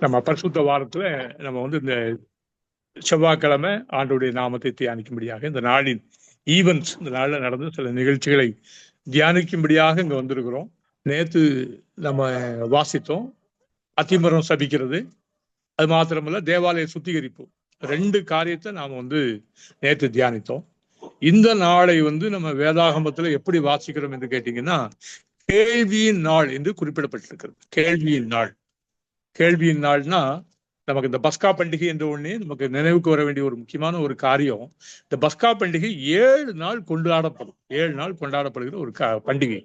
நம்ம பரிசுத்த வாரத்துல நம்ம இந்த செவ்வாய்க்கிழமை ஆண்டோடைய நாமத்தை தியானிக்கும்படியாக இந்த நாளின் ஈவெண்ட்ஸ், இந்த நாளில் நடந்த சில நிகழ்ச்சிகளை தியானிக்கும்படியாக இங்க வந்திருக்கிறோம். நேற்று நம்ம வாசித்தோம் அத்திமரம் சபிக்கிறது, அது மாத்திரமல்ல தேவாலய சுத்திகரிப்பு, 2 காரியத்தை நாம நேற்று தியானித்தோம். இந்த நாளை நம்ம வேதாகமத்துல எப்படி வாசிக்கிறோம் என்று கேட்டீங்கன்னா, கேள்வியின் நாள் என்று குறிப்பிடப்பட்டிருக்கிறது. கேள்வியின் நாள். கேள்வியின் நாள்னா நமக்கு இந்த பஸ்கா பண்டிகை என்ற ஒண்ணே நமக்கு நினைவுக்கு வர வேண்டிய ஒரு முக்கியமான ஒரு காரியம். இந்த பஸ்கா பண்டிகை 7 நாள் கொண்டாடப்படும். 7 நாள் கொண்டாடப்படுகிற ஒரு பண்டிகை.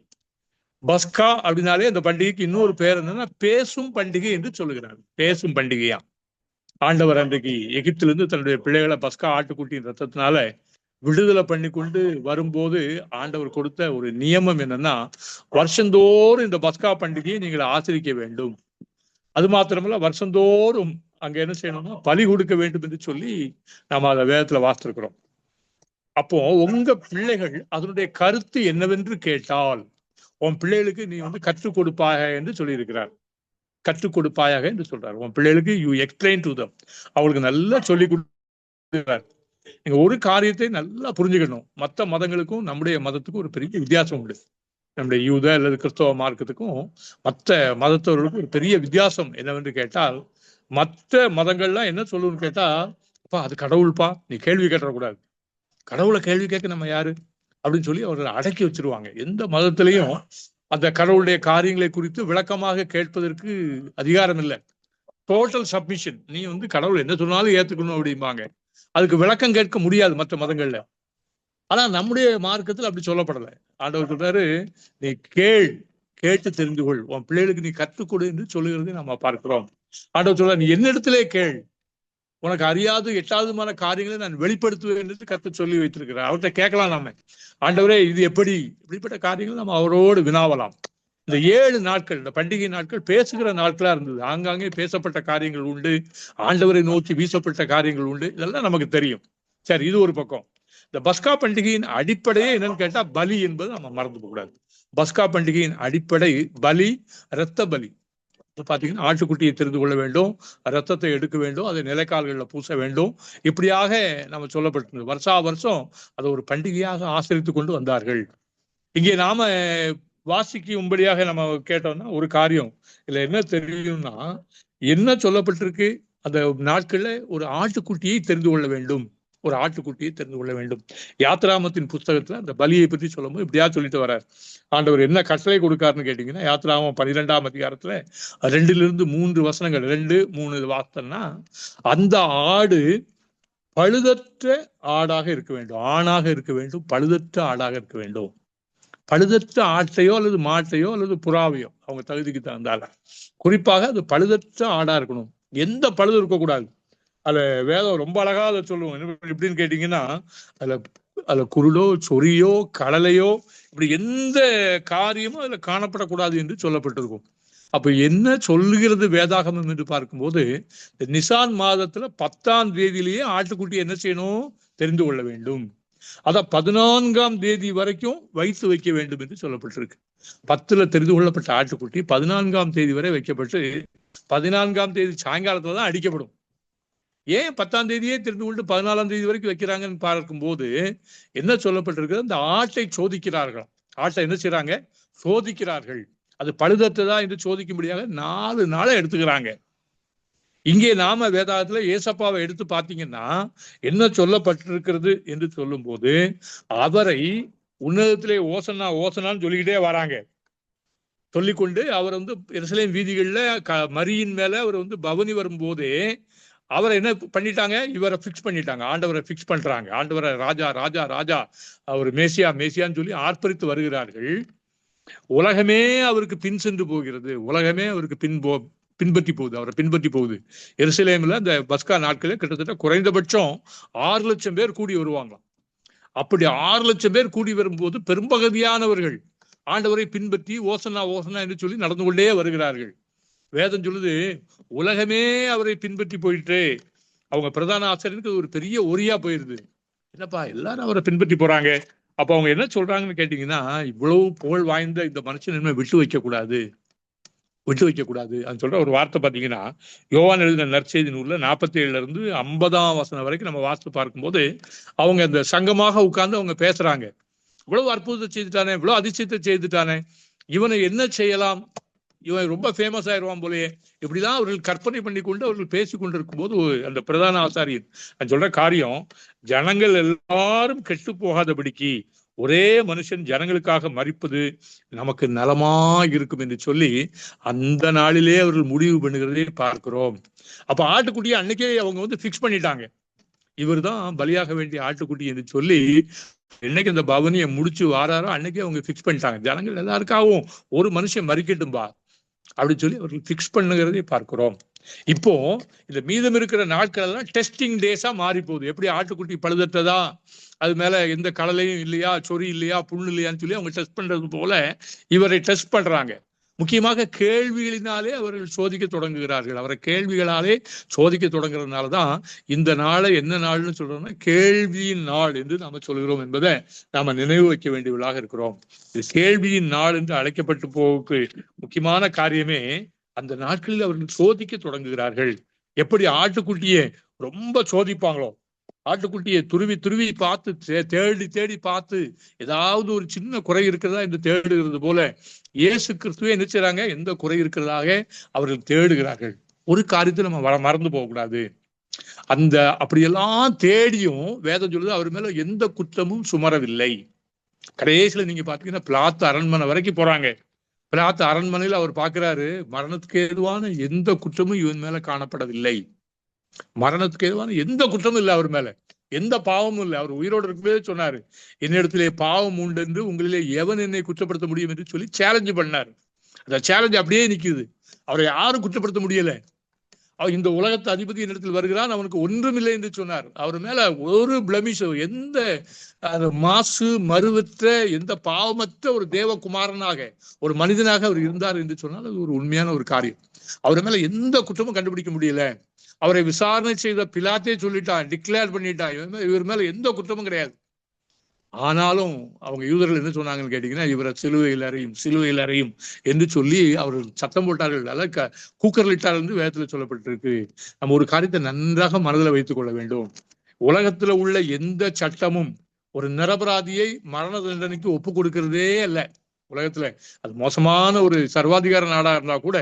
பஸ்கா அப்படின்னாலே அந்த பண்டிகைக்கு இன்னொரு பேர் என்னன்னா பேசும் பண்டிகை என்று சொல்லுகிறாங்க. பேசும் பண்டிகையா. ஆண்டவர் அன்றைக்கு எகிப்திலிருந்து தன்னுடைய பிள்ளைகளை பஸ்கா ஆட்டுக்குட்டியின் ரத்தத்தினால விடுதலை பண்ணி கொண்டு வரும்போது ஆண்டவர் கொடுத்த ஒரு நியமம் என்னன்னா, வருஷந்தோறும் இந்த பஸ்கா பண்டிகையை நீங்கள் ஆசரிக்க வேண்டும். அது மாத்திரமல்ல, வருஷந்தோறும் அங்க என்ன செய்யணும்னா பலி கொடுக்க வேண்டும் என்று சொல்லி நாம அதை வேதத்துல வாசித்திருக்கிறோம். அப்போ உங்க பிள்ளைகள் அதனுடைய கருத்து என்னவென்று கேட்டால், உன் பிள்ளைகளுக்கு நீ கற்றுக் கொடுப்பாயாக என்று சொல்லி இருக்கிறார். கற்றுக் கொடுப்பாயாக என்று சொல்றாரு. உன் பிள்ளைகளுக்கு யூ எக்ஸ்பிளைன் டு தம். அவங்களுக்கு நல்லா சொல்லி கொடுக்கிறார். நீங்க ஒரு காரியத்தை நல்லா புரிஞ்சுக்கணும். மற்ற மதங்களுக்கும் நம்முடைய மதத்துக்கும் ஒரு பெரிய வித்தியாசம் உண்டு. நம்முடைய யூத அல்லது கிறிஸ்தவ மார்க்கத்துக்கும் மற்ற மதத்தவர்களுக்கும் ஒரு பெரிய வித்தியாசம் என்னவென்று கேட்டால், மற்ற மதங்கள்லாம் என்ன சொல்லுன்னு கேட்டா, அப்பா அது கடவுள்பா, நீ கேள்வி கேட்டக்கூடாது, கடவுளை கேள்வி கேட்க நம்ம யாரு அப்படின்னு சொல்லி அவர்களை அடக்கி வச்சிருவாங்க. எந்த மதத்திலையும் அந்த கடவுளுடைய காரியங்களை குறித்து விளக்கமாக கேட்பதற்கு அதிகாரம் இல்லை. Total submission. நீ கடவுள் என்ன சொன்னாலும் ஏத்துக்கணும் அப்படிம்பாங்க. அதுக்கு விளக்கம் கேட்க முடியாது மற்ற மதங்கள்ல. ஆனா நம்முடைய மார்க்கத்தில் அப்படி சொல்லப்படலை. ஆண்டவர் சொல்றாரு, நீ கேட்டு தெரிந்து கொள், உன் பிள்ளைகளுக்கு நீ கற்றுக்கொடு என்று சொல்லுகிறதை நம்ம பார்க்கிறோம். ஆண்டவர் சொல்றாரு, நீ என்னிடத்திலே கேள், உனக்கு அறியாது எட்டாவதுமான காரியங்களை நான் வெளிப்படுத்துவேன் என்று கர்த்தர் சொல்லி வைத்திருக்கிறார். அவர்கிட்ட கேட்கலாம் நாம, ஆண்டவரே இது எப்படி, இப்படிப்பட்ட காரியங்கள் நம்ம அவரோடு வினாவலாம். இந்த 7 நாட்கள், இந்த பண்டிகை நாட்கள் பேசுகிற நாட்களா இருந்தது. ஆங்காங்கே பேசப்பட்ட காரியங்கள் உண்டு, ஆண்டவரை நோக்கி வீசப்பட்ட காரியங்கள் உண்டு, இதெல்லாம் நமக்கு தெரியும். சரி, இது ஒரு பக்கம். இந்த பஸ்கா பண்டிகையின் அடிப்படையே என்னன்னு கேட்டா பலி என்பது நம்ம மறந்து போகக்கூடாது. பஸ்கா பண்டிகையின் அடிப்படை பலி, இரத்த பலி. பாத்தீங்கன்னா ஆட்டுக்குட்டியை தெரிந்து கொள்ள வேண்டும், ரத்தத்தை எடுக்க வேண்டும், அதை நிலைக்கால்களில் பூச வேண்டும். இப்படியாக நம்ம சொல்லப்பட்டிருந்தது. வருஷா வருஷம் அதை ஒரு பண்டிகையாக ஆசரித்து கொண்டு வந்தார்கள். இங்கே நாம வாசிக்கும்படியாக நம்ம கேட்டோம்னா ஒரு காரியம் இல்ல என்ன தெரியும்னா, என்ன சொல்லப்பட்டிருக்கு, அந்த நாட்கள்ல ஒரு ஆட்டுக்குட்டியை தெரிந்து கொள்ள வேண்டும், ஒரு ஆட்டுக்குட்டியை தெரிந்து கொள்ள வேண்டும். யாத்ராமத்தின் புஸ்தகத்துல அந்த பலியை பற்றி சொல்லும்போது இப்படியா சொல்லிட்டு வர்றார். ஆண்டவர் என்ன கட்டளை கொடுக்காருன்னு கேட்டீங்கன்னா, யாத்ராமம் 12ஆம் அதிகாரத்துல 2-3 வசனங்கள், 2-3 வார்த்தைன்னா, அந்த ஆடு பழுதற்ற ஆடாக இருக்க வேண்டும், ஆணாக இருக்க வேண்டும், பழுதற்ற ஆடாக இருக்க வேண்டும். பழுதற்ற ஆட்டையோ அல்லது மாட்டையோ அல்லது புறாவையோ அவங்க தகுதிக்கு தகுந்தால, குறிப்பாக அது பழுதற்ற ஆடா இருக்கணும். எந்த பழுது இருக்கக்கூடாது. அதுல வேதம் ரொம்ப அழகா அதை சொல்லுவோம். எப்படின்னு கேட்டீங்கன்னா, அதுல குருடோ சொறியோ கடலையோ இப்படி எந்த காரியமும் அதுல காணப்படக்கூடாது என்று சொல்லப்பட்டிருக்கும். அப்ப என்ன சொல்லுகிறது வேதாகமம் என்று பார்க்கும்போது, நிசான் மாதத்துல 10ஆம் தேதியிலேயே ஆட்டுக்குட்டி என்ன செய்யணும், தெரிந்து கொள்ள வேண்டும். அத 14ஆம் தேதி வரைக்கும் வைத்து வைக்க வேண்டும் என்று சொல்லப்பட்டிருக்கு. 10ல தெரிந்து கொள்ளப்பட்ட ஆட்டுக்குட்டி 14ஆம் தேதி வரை வைக்கப்பட்டு 14ஆம் தேதி சாயங்காலத்துலதான் அடிக்கப்படும். ஏன் 10ஆம் தேதியே தெரிந்து கொண்டு 14ஆம் தேதி வரைக்கும் வைக்கிறாங்கன்னு பார்க்கும்போது என்ன சொல்லப்பட்டிருக்கு, அந்த ஆட்டை சோதிக்கிறார்கள். ஆட்டை என்ன செய்யறாங்க, சோதிக்கிறார்கள். அது பழுதற்றதா என்று சோதிக்கும்படியாக 4 நாளை எடுத்துக்கிறாங்க. இங்கே நாம வேதாகத்துல ஏசப்பாவை எடுத்து பார்த்தீங்கன்னா என்ன சொல்லப்பட்டிருக்கிறது என்று சொல்லும் போது, அவரை உன்னதத்திலே ஓசனா ஓசனான்னு சொல்லிக்கிட்டே வராங்க. சொல்லிக்கொண்டு அவர் எருசலேம் வீதிகள்ல மரியின் மேல அவர் பவனி வரும்போதே அவரை என்ன பண்ணிட்டாங்க, இவரை பிக்ஸ் பண்ணிட்டாங்க, ஆண்டவரை பிக்ஸ் பண்றாங்க. ஆண்டவரை ராஜா ராஜா ராஜா, அவர் மேசியா மேசியான்னு சொல்லி ஆர்ப்பரித்து வருகிறார்கள். உலகமே அவருக்கு பின் சென்று போகிறது, உலகமே அவருக்கு பின்பற்றி போகுது, அவரை பின்பற்றி போகுது. எருசலேம்ல அந்த பஸ்கா நாட்களே கிட்டத்தட்ட குறைந்தபட்சம் 6 லட்சம் பேர் கூடி வருவாங்களாம். அப்படி 6 லட்சம் பேர் கூடி வரும்போது பெரும்பகுதியானவர்கள் ஆண்டவரை பின்பற்றி ஓசனா ஓசனா என்று சொல்லி நடந்து கொண்டே வருகிறார்கள். வேதம் சொல்லுது, உலகமே அவரை பின்பற்றி போயிட்டு அவங்க பிரதான ஆசிரியருக்கு ஒரு பெரிய ஒரியா போயிருது. என்னப்பா எல்லாரும் அவரை பின்பற்றி போறாங்க. அப்ப அவங்க என்ன சொல்றாங்கன்னு கேட்டீங்கன்னா, இவ்வளவு புகழ் வாய்ந்த இந்த மனுஷன் விட்டு வைக்க கூடாது, விட்டு வைக்க கூடாது. அது சொல்ற ஒரு வார்த்தை பாத்தீங்கன்னா, யோவான் எழுதின நற்செய்தி நூல்ல 47 இருந்து 50ஆம் வசனம் வரைக்கும் நம்ம வாசித்து பார்க்கும்போது, அவங்க அந்த சங்கமாக உட்கார்ந்து அவங்க பேசுறாங்க. இவ்வளவு அற்புதத்தை செய்துட்டானே, இவ்வளவு அதிசயத்தை செய்துட்டானே, இவனை என்ன செய்யலாம், இவன் ரொம்ப ஃபேமஸ் ஆயிடுவான் போலயே, இப்படிதான் அவர்கள் கற்பனை பண்ணி கொண்டு அவர்கள் பேசிக் கொண்டிருக்கும் போது அந்த பிரதான ஆசாரியன் சொல்ற காரியம், ஜனங்கள் எல்லாரும் கெட்டு போகாதபடிக்கு ஒரே மனுஷன் ஜனங்களுக்காக மரிப்பது நமக்கு நலமா இருக்கும் என்று சொல்லி அந்த நாளிலே அவர்கள் முடிவு பண்ணுகிறதை பார்க்கிறோம். அப்ப ஆட்டுக்குட்டியை அன்னைக்கே அவங்க வந்து பிக்ஸ் பண்ணிட்டாங்க, இவர் தான் பலியாக வேண்டிய ஆட்டுக்குட்டி என்று சொல்லி. என்னைக்கு அந்த பவனியை முடிச்சு வாராரோ அன்னைக்கே அவங்க பிக்ஸ் பண்ணிட்டாங்க, ஜனங்கள் எல்லாருக்காகவும் ஒரு மனுஷன் மறிக்கட்டும்பா அப்படின்னு சொல்லி அவர்கள் பிக்ஸ் பண்ணுகிறதை பார்க்கிறோம். இப்போ இந்த மீதம் இருக்கிற நாட்கள் எல்லாம் டெஸ்டிங் டேஸா மாறி போகுது. எப்படி ஆட்டுக்குட்டி பழுதற்றதா, அது மேல எந்த கடலையும் இல்லையா, சொறி இல்லையா, புண்ணு இல்லையான்னு சொல்லி அவங்க டெஸ்ட் பண்றது போல இவரை டெஸ்ட் பண்றாங்க. முக்கியமாக கேள்விகளினாலே அவர்கள் சோதிக்க தொடங்குகிறார்கள். அவரை கேள்விகளாலே சோதிக்க தொடங்குறதுனாலதான் இந்த நாளை என்ன நாள்னு சொல்றோம்னா கேள்வியின் நாள் என்று நாம சொல்கிறோம் என்பதை நாம நினைவு வைக்க வேண்டியவர்களாக இருக்கிறோம். இது கேள்வியின் நாள் என்று அழைக்கப்பட்டு போக்கு முக்கியமான காரியமே அந்த நாட்களில் அவர்கள் சோதிக்க தொடங்குகிறார்கள். எப்படி ஆட்டுக்குட்டியை ரொம்ப சோதிப்பாங்களோ, ஆட்டுக்குட்டியை துருவி துருவி பார்த்து தேடி தேடி பார்த்து ஏதாவது ஒரு சின்ன குறை இருக்கிறதா என்று தேடுகிறது போல இயேசு கிறிஸ்துவே என்ன செய்றாங்க, எந்த குறை இருக்கிறதாக அவர்கள் தேடுகிறார்கள். ஒரு காரியத்தை நம்ம மறந்து போகக்கூடாது. அந்த அப்படியெல்லாம் தேடியும் வேதம் சொல்லுது அவர் மேல எந்த குற்றமும் சுமரவில்லை. கடைசியில நீங்க பாத்தீங்கன்னா பிலாத்து அரண்மனை வரைக்கும் போறாங்க. பிலாத்து அரண்மனையில் அவர் பார்க்கிறாரு, மரணத்துக்கு ஏதுவான எந்த குற்றமும் இவன் மேல காணப்படவில்லை. மரணத்துக்கு ஏதுவான எந்த குற்றமும் இல்லை அவர் மேல, எந்த பாவமும் இல்லை. அவர் உயிரோடு இருக்கவே சொன்னாரு, என்னிடத்திலே பாவம் உண்டு என்று உங்களிலே எவன் என்னை குற்றப்படுத்த முடியும் என்று சொல்லி சேலஞ்சு பண்ணாரு. அந்த சேலஞ்சு அப்படியே நிக்குது, அவரை யாரும் குற்றப்படுத்த முடியல. இந்த உலகத்து அதிபதி என்னிடத்தில் வருகிறான், அவனுக்கு ஒன்றுமில்லை என்று சொன்னார். அவர் மேல ஒரு பிளமிஷோ, எந்த மாசு மறுவற்ற எந்த பாவமற்ற ஒரு தேவகுமாரனாக ஒரு மனிதனாக அவர் இருந்தார் என்று சொன்னால் அது ஒரு உண்மையான ஒரு காரியம். அவர் மேல எந்த குற்றமும் கண்டுபிடிக்க முடியல. அவரை விசாரணை செய்த பிலாத்தே சொல்லிட்டான், டிக்ளேர் பண்ணிட்டான், இவர் மேல எந்த குற்றமும் கிடையாது. ஆனாலும் அவங்க யூதர்கள் என்ன சொன்னாங்கன்னு கேட்டீங்கன்னா, இவரை சிலுவையில் அறையும் என்று சொல்லி அவர்கள் சத்தம் போட்டார்கள். அதாவது கூக்கர்லிட்டார் என்று வேதத்துல சொல்லப்பட்டிருக்கு. நம்ம ஒரு காரியத்தை நன்றாக மனதில் வைத்துக் கொள்ள வேண்டும். உலகத்துல உள்ள எந்த சட்டமும் ஒரு நிரபராதியை மரண தண்டனைக்கு ஒப்பு கொடுக்கிறதே அல்ல. உலகத்துல அது மோசமான ஒரு சர்வாதிகார நாடா இருந்தா கூட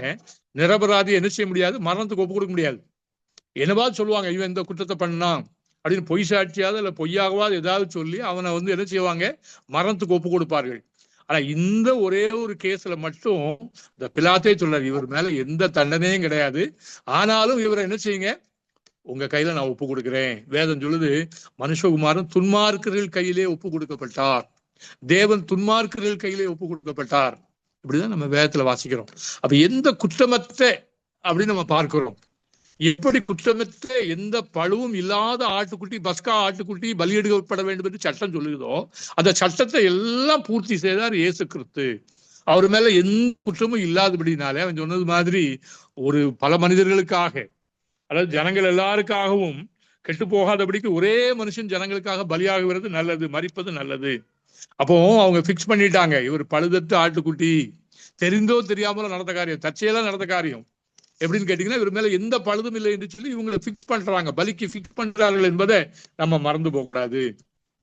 நிரபராதியை என்ன செய்ய முடியாது, மரணத்துக்கு ஒப்பு கொடுக்க முடியாது. என்னவா சொல்லுவாங்க, இவன் இந்த குற்றத்தை பண்ணான் அப்படின்னு பொய் சாட்சியாவது இல்ல பொய்யாகவாது ஏதாவது சொல்லி அவனை வந்து என்ன செய்வாங்க, மரணத்துக்கு ஒப்பு கொடுப்பார்கள். ஆனா இந்த ஒரே ஒரு கேஸ்ல மட்டும் இந்த பிலாத்தே சொல்றாரு, இவர் மேல எந்த தண்டனையும் கிடையாது, ஆனாலும் இவரை என்ன செய்யுங்க, உங்க கையில நான் ஒப்பு கொடுக்கிறேன். வேதம் சொல்லுது, மனுஷகுமாரன் துன்மார்க்கர்கள் கையிலே ஒப்பு கொடுக்கப்பட்டார், தேவன் துன்மார்க்கர்கள் கையிலே ஒப்பு கொடுக்கப்பட்டார். இப்படிதான் நம்ம வேதத்துல வாசிக்கிறோம். அப்ப எந்த குற்றமற்ற அப்படின்னு நம்ம பார்க்கிறோம். எப்படி குற்றமற்ற எந்த பழுவும் இல்லாத ஆட்டுக்குட்டி, பஸ்கா ஆட்டுக்குட்டி பலியிடப்பட வேண்டும் என்று சட்டம் சொல்லுதோ அந்த சட்டத்தை எல்லாம் பூர்த்தி செய்தார் இயேசு கிறிஸ்து. அவர் மேல எந்த குற்றமும் இல்லாதபடினாலே அவன் சொன்னது மாதிரி ஒரு பல மனிதர்களுக்காக, அதாவது ஜனங்கள் எல்லாருக்காகவும் கெட்டு போகாதபடிக்கு ஒரே மனுஷன் ஜனங்களுக்காக பலியாகுவது நல்லது, மரிப்பது நல்லது. அப்போ அவங்க பிக்ஸ் பண்ணிட்டாங்க, இவர் பழுதற்ற ஆட்டுக்குட்டி. தெரிந்தோ தெரியாமலோ நடந்த காரியம், தற்செயலா நடந்த காரியம். எப்படின்னு கேட்டீங்கன்னா, இவர் மேல எந்த பழுதும் இல்லை என்று சொல்லி இவங்களை பிக்ஸ் பண்றாங்க, பலிக்கு பிக்ஸ் பண்றார்கள் என்பதை நம்ம மறந்து போக கூடாது.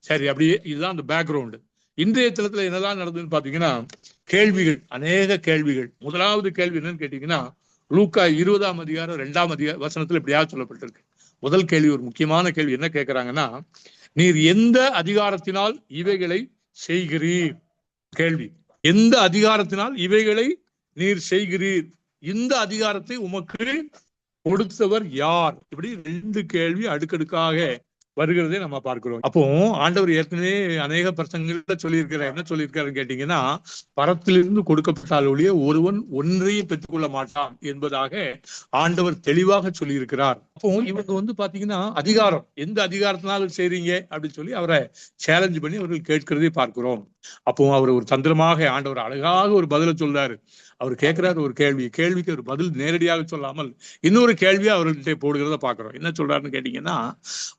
சரி, அப்படியே இதுதான் அந்த பேக்ரவுண்டு. இன்றைய தினத்துல என்னதான் நடந்ததுன்னு பாத்தீங்கன்னா, கேள்விகள், அநேக கேள்விகள். முதலாவது கேள்வி என்னன்னு கேட்டீங்கன்னா, லூக்கா 20ஆம் அதிகாரம் 2ஆம் வசனத்துல இப்படியாக சொல்லப்பட்டிருக்கு. முதல் கேள்வி, ஒரு முக்கியமான கேள்வி. என்ன கேட்கிறாங்கன்னா, நீர் எந்த அதிகாரத்தினால் இவைகளை செய்கிறீர்? கேள்வி, எந்த அதிகாரத்தினால் இவைகளை நீர் செய்கிறீர்? இந்த அதிகாரத்தை உமக்கு கொடுத்தவர் யார்? இப்படி 2 கேள்வி அடுக்கடுக்காக வருகிறதை நம்ம பார்க்கிறோம். அப்போ ஆண்டவர் ஏற்கனவே அநேக பிரசங்கங்கள்ல சொல்லியிருக்கிறார். என்ன சொல்லியிருக்காருன்னு கேட்டீங்கன்னா, பரத்திலிருந்து கொடுக்கப்பட்டால் ஒழிய ஒருவன் ஒன்றையும் பெற்றுக்கொள்ள மாட்டான் என்பதாக ஆண்டவர் தெளிவாக சொல்லியிருக்கிறார். அப்போ இவங்க வந்து பாத்தீங்கன்னா, அதிகாரம், எந்த அதிகாரத்தினாலும் செய்றீங்க அப்படின்னு சொல்லி அவரை சேலஞ்ச் பண்ணி அவர்கள் கேட்கிறதை பார்க்கிறோம். அப்போ அவர் ஒரு தந்திரமாக ஆண்டவர் அழகாக ஒரு பதில சொல்றாரு. அவர் கேட்கிறாரு ஒரு கேள்விக்கு ஒரு பதில் நேரடியாக சொல்லாமல் இன்னொரு கேள்வியை அவர்கிட்ட போடுகிறத பாக்குறோம். என்ன சொல்றாருன்னு கேட்டீங்கன்னா,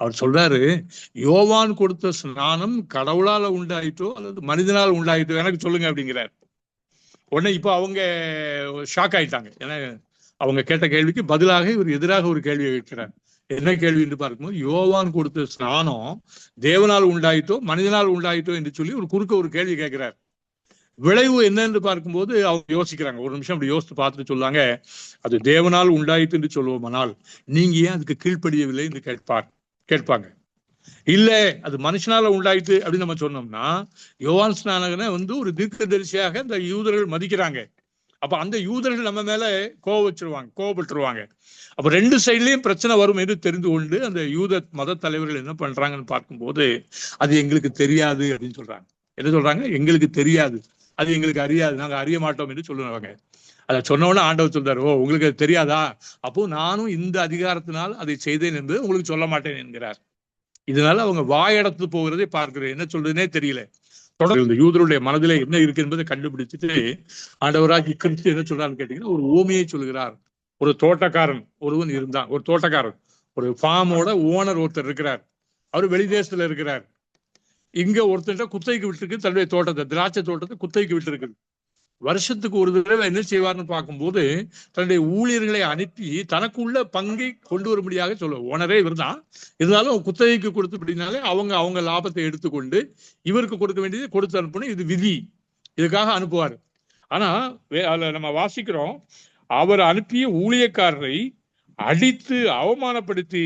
அவர் சொல்றாரு, யோவான் கொடுத்த ஸ்நானம் கடவுளால உண்டாயிட்டோ அல்லது மனிதனால் உண்டாயிட்டோ எனக்கு சொல்லுங்க அப்படிங்கிறார். உடனே இப்போ அவங்க ஷாக் ஆயிட்டாங்க. ஏன்னா அவங்க கேட்ட கேள்விக்கு பதிலாக இவர் எதிராக ஒரு கேள்வியை கேட்கிறார். என்ன கேள்வி என்று பார்க்கும்போது, யோவான் கொடுத்த ஸ்நானம் தேவனால் உண்டாயிட்டோ மனிதனால் உண்டாயிட்டோ என்று சொல்லி ஒரு குறுக்க ஒரு கேள்வி கேட்கிறார். விளைவு என்னன்னு பார்க்கும்போது அவங்க யோசிக்கிறாங்க. ஒரு நிமிஷம் அப்படி யோசித்து பார்த்துட்டு சொல்லுவாங்க, அது தேவனால் உண்டாயிட்டு என்று சொல்லுவோமானால் நீங்க ஏன் அதுக்கு கீழ்ப்படியவில்லை என்று கேட்பாங்க. இல்ல அது மனுஷனால உண்டாயிட்டு அப்படின்னு நம்ம சொன்னோம்னா, யோவான் ஸ்நானகனை ஒரு தீர்க்கதரிசியாக இந்த யூதர்கள் மதிக்கிறாங்க. அப்ப அந்த யூதர்கள் நம்ம மேல கோவப்பட்டுருவாங்க. அப்ப ரெண்டு சைட்லயும் பிரச்சனை வரும் என்று தெரிந்து கொண்டு அந்த யூத மத தலைவர்கள் என்ன பண்றாங்கன்னு பார்க்கும்போது, அது எங்களுக்கு தெரியாது அப்படின்னு சொல்றாங்க. என்ன சொல்றாங்க? எங்களுக்கு தெரியாது, அது எங்களுக்கு அறியாது, நாங்க அறிய மாட்டோம் என்று சொல்லுவாங்க. அதை சொன்னோன்னு ஆண்டவர் சொல்றாரு, ஓ உங்களுக்கு அது தெரியாதா, அப்போ நானும் இந்த அதிகாரத்தினால் அதை செய்தேன் என்பது உங்களுக்கு சொல்ல மாட்டேன் என்கிறார். இதனால அவங்க வாயடத்து போகிறதை பார்க்கிறேன். என்ன சொல்றதுனே தெரியல. தொடர்ந்து இந்த யூதருடைய மனதிலே என்ன இருக்கு என்பதை கண்டுபிடிச்சிட்டு ஆண்டவராகி கிறிஸ்து என்ன சொல்றாருன்னு கேட்டீங்கன்னா, ஒரு ஓமையை சொல்கிறார். ஒரு தோட்டக்காரன் ஒருவன் இருந்தான். ஒரு தோட்டக்காரன், ஒரு ஃபார்மோட ஓனர் ஒருத்தர் இருக்கிறார். அவர் வெளிதேசத்துல இருக்கிறார். இங்க ஒருத்தர் குத்தகைக்கு விட்டுருக்கு தன்னுடைய தோட்டத்தை, திராட்சை தோட்டத்தை குத்தகைக்கு விட்டுருக்கு. வருஷத்துக்கு ஒரு தடவை என்ன செய்வார்னு பார்க்கும்போது, தன்னுடைய ஊழியர்களை அனுப்பி தனக்குள்ள பங்கை கொண்டு வரும்படியாக சொல்லுவார். ஓனரே இவர் தான், இருந்தாலும் குத்தகைக்கு கொடுத்து அப்படின்னாலே அவங்க லாபத்தை எடுத்துக்கொண்டு இவருக்கு கொடுக்க வேண்டியது கொடுத்து அனுப்பணும். இது விதி, இதுக்காக அனுப்புவார். ஆனா அதுல நம்ம வாசிக்கிறோம், அவர் அனுப்பிய ஊழியக்காரரை அடித்து அவமானப்படுத்தி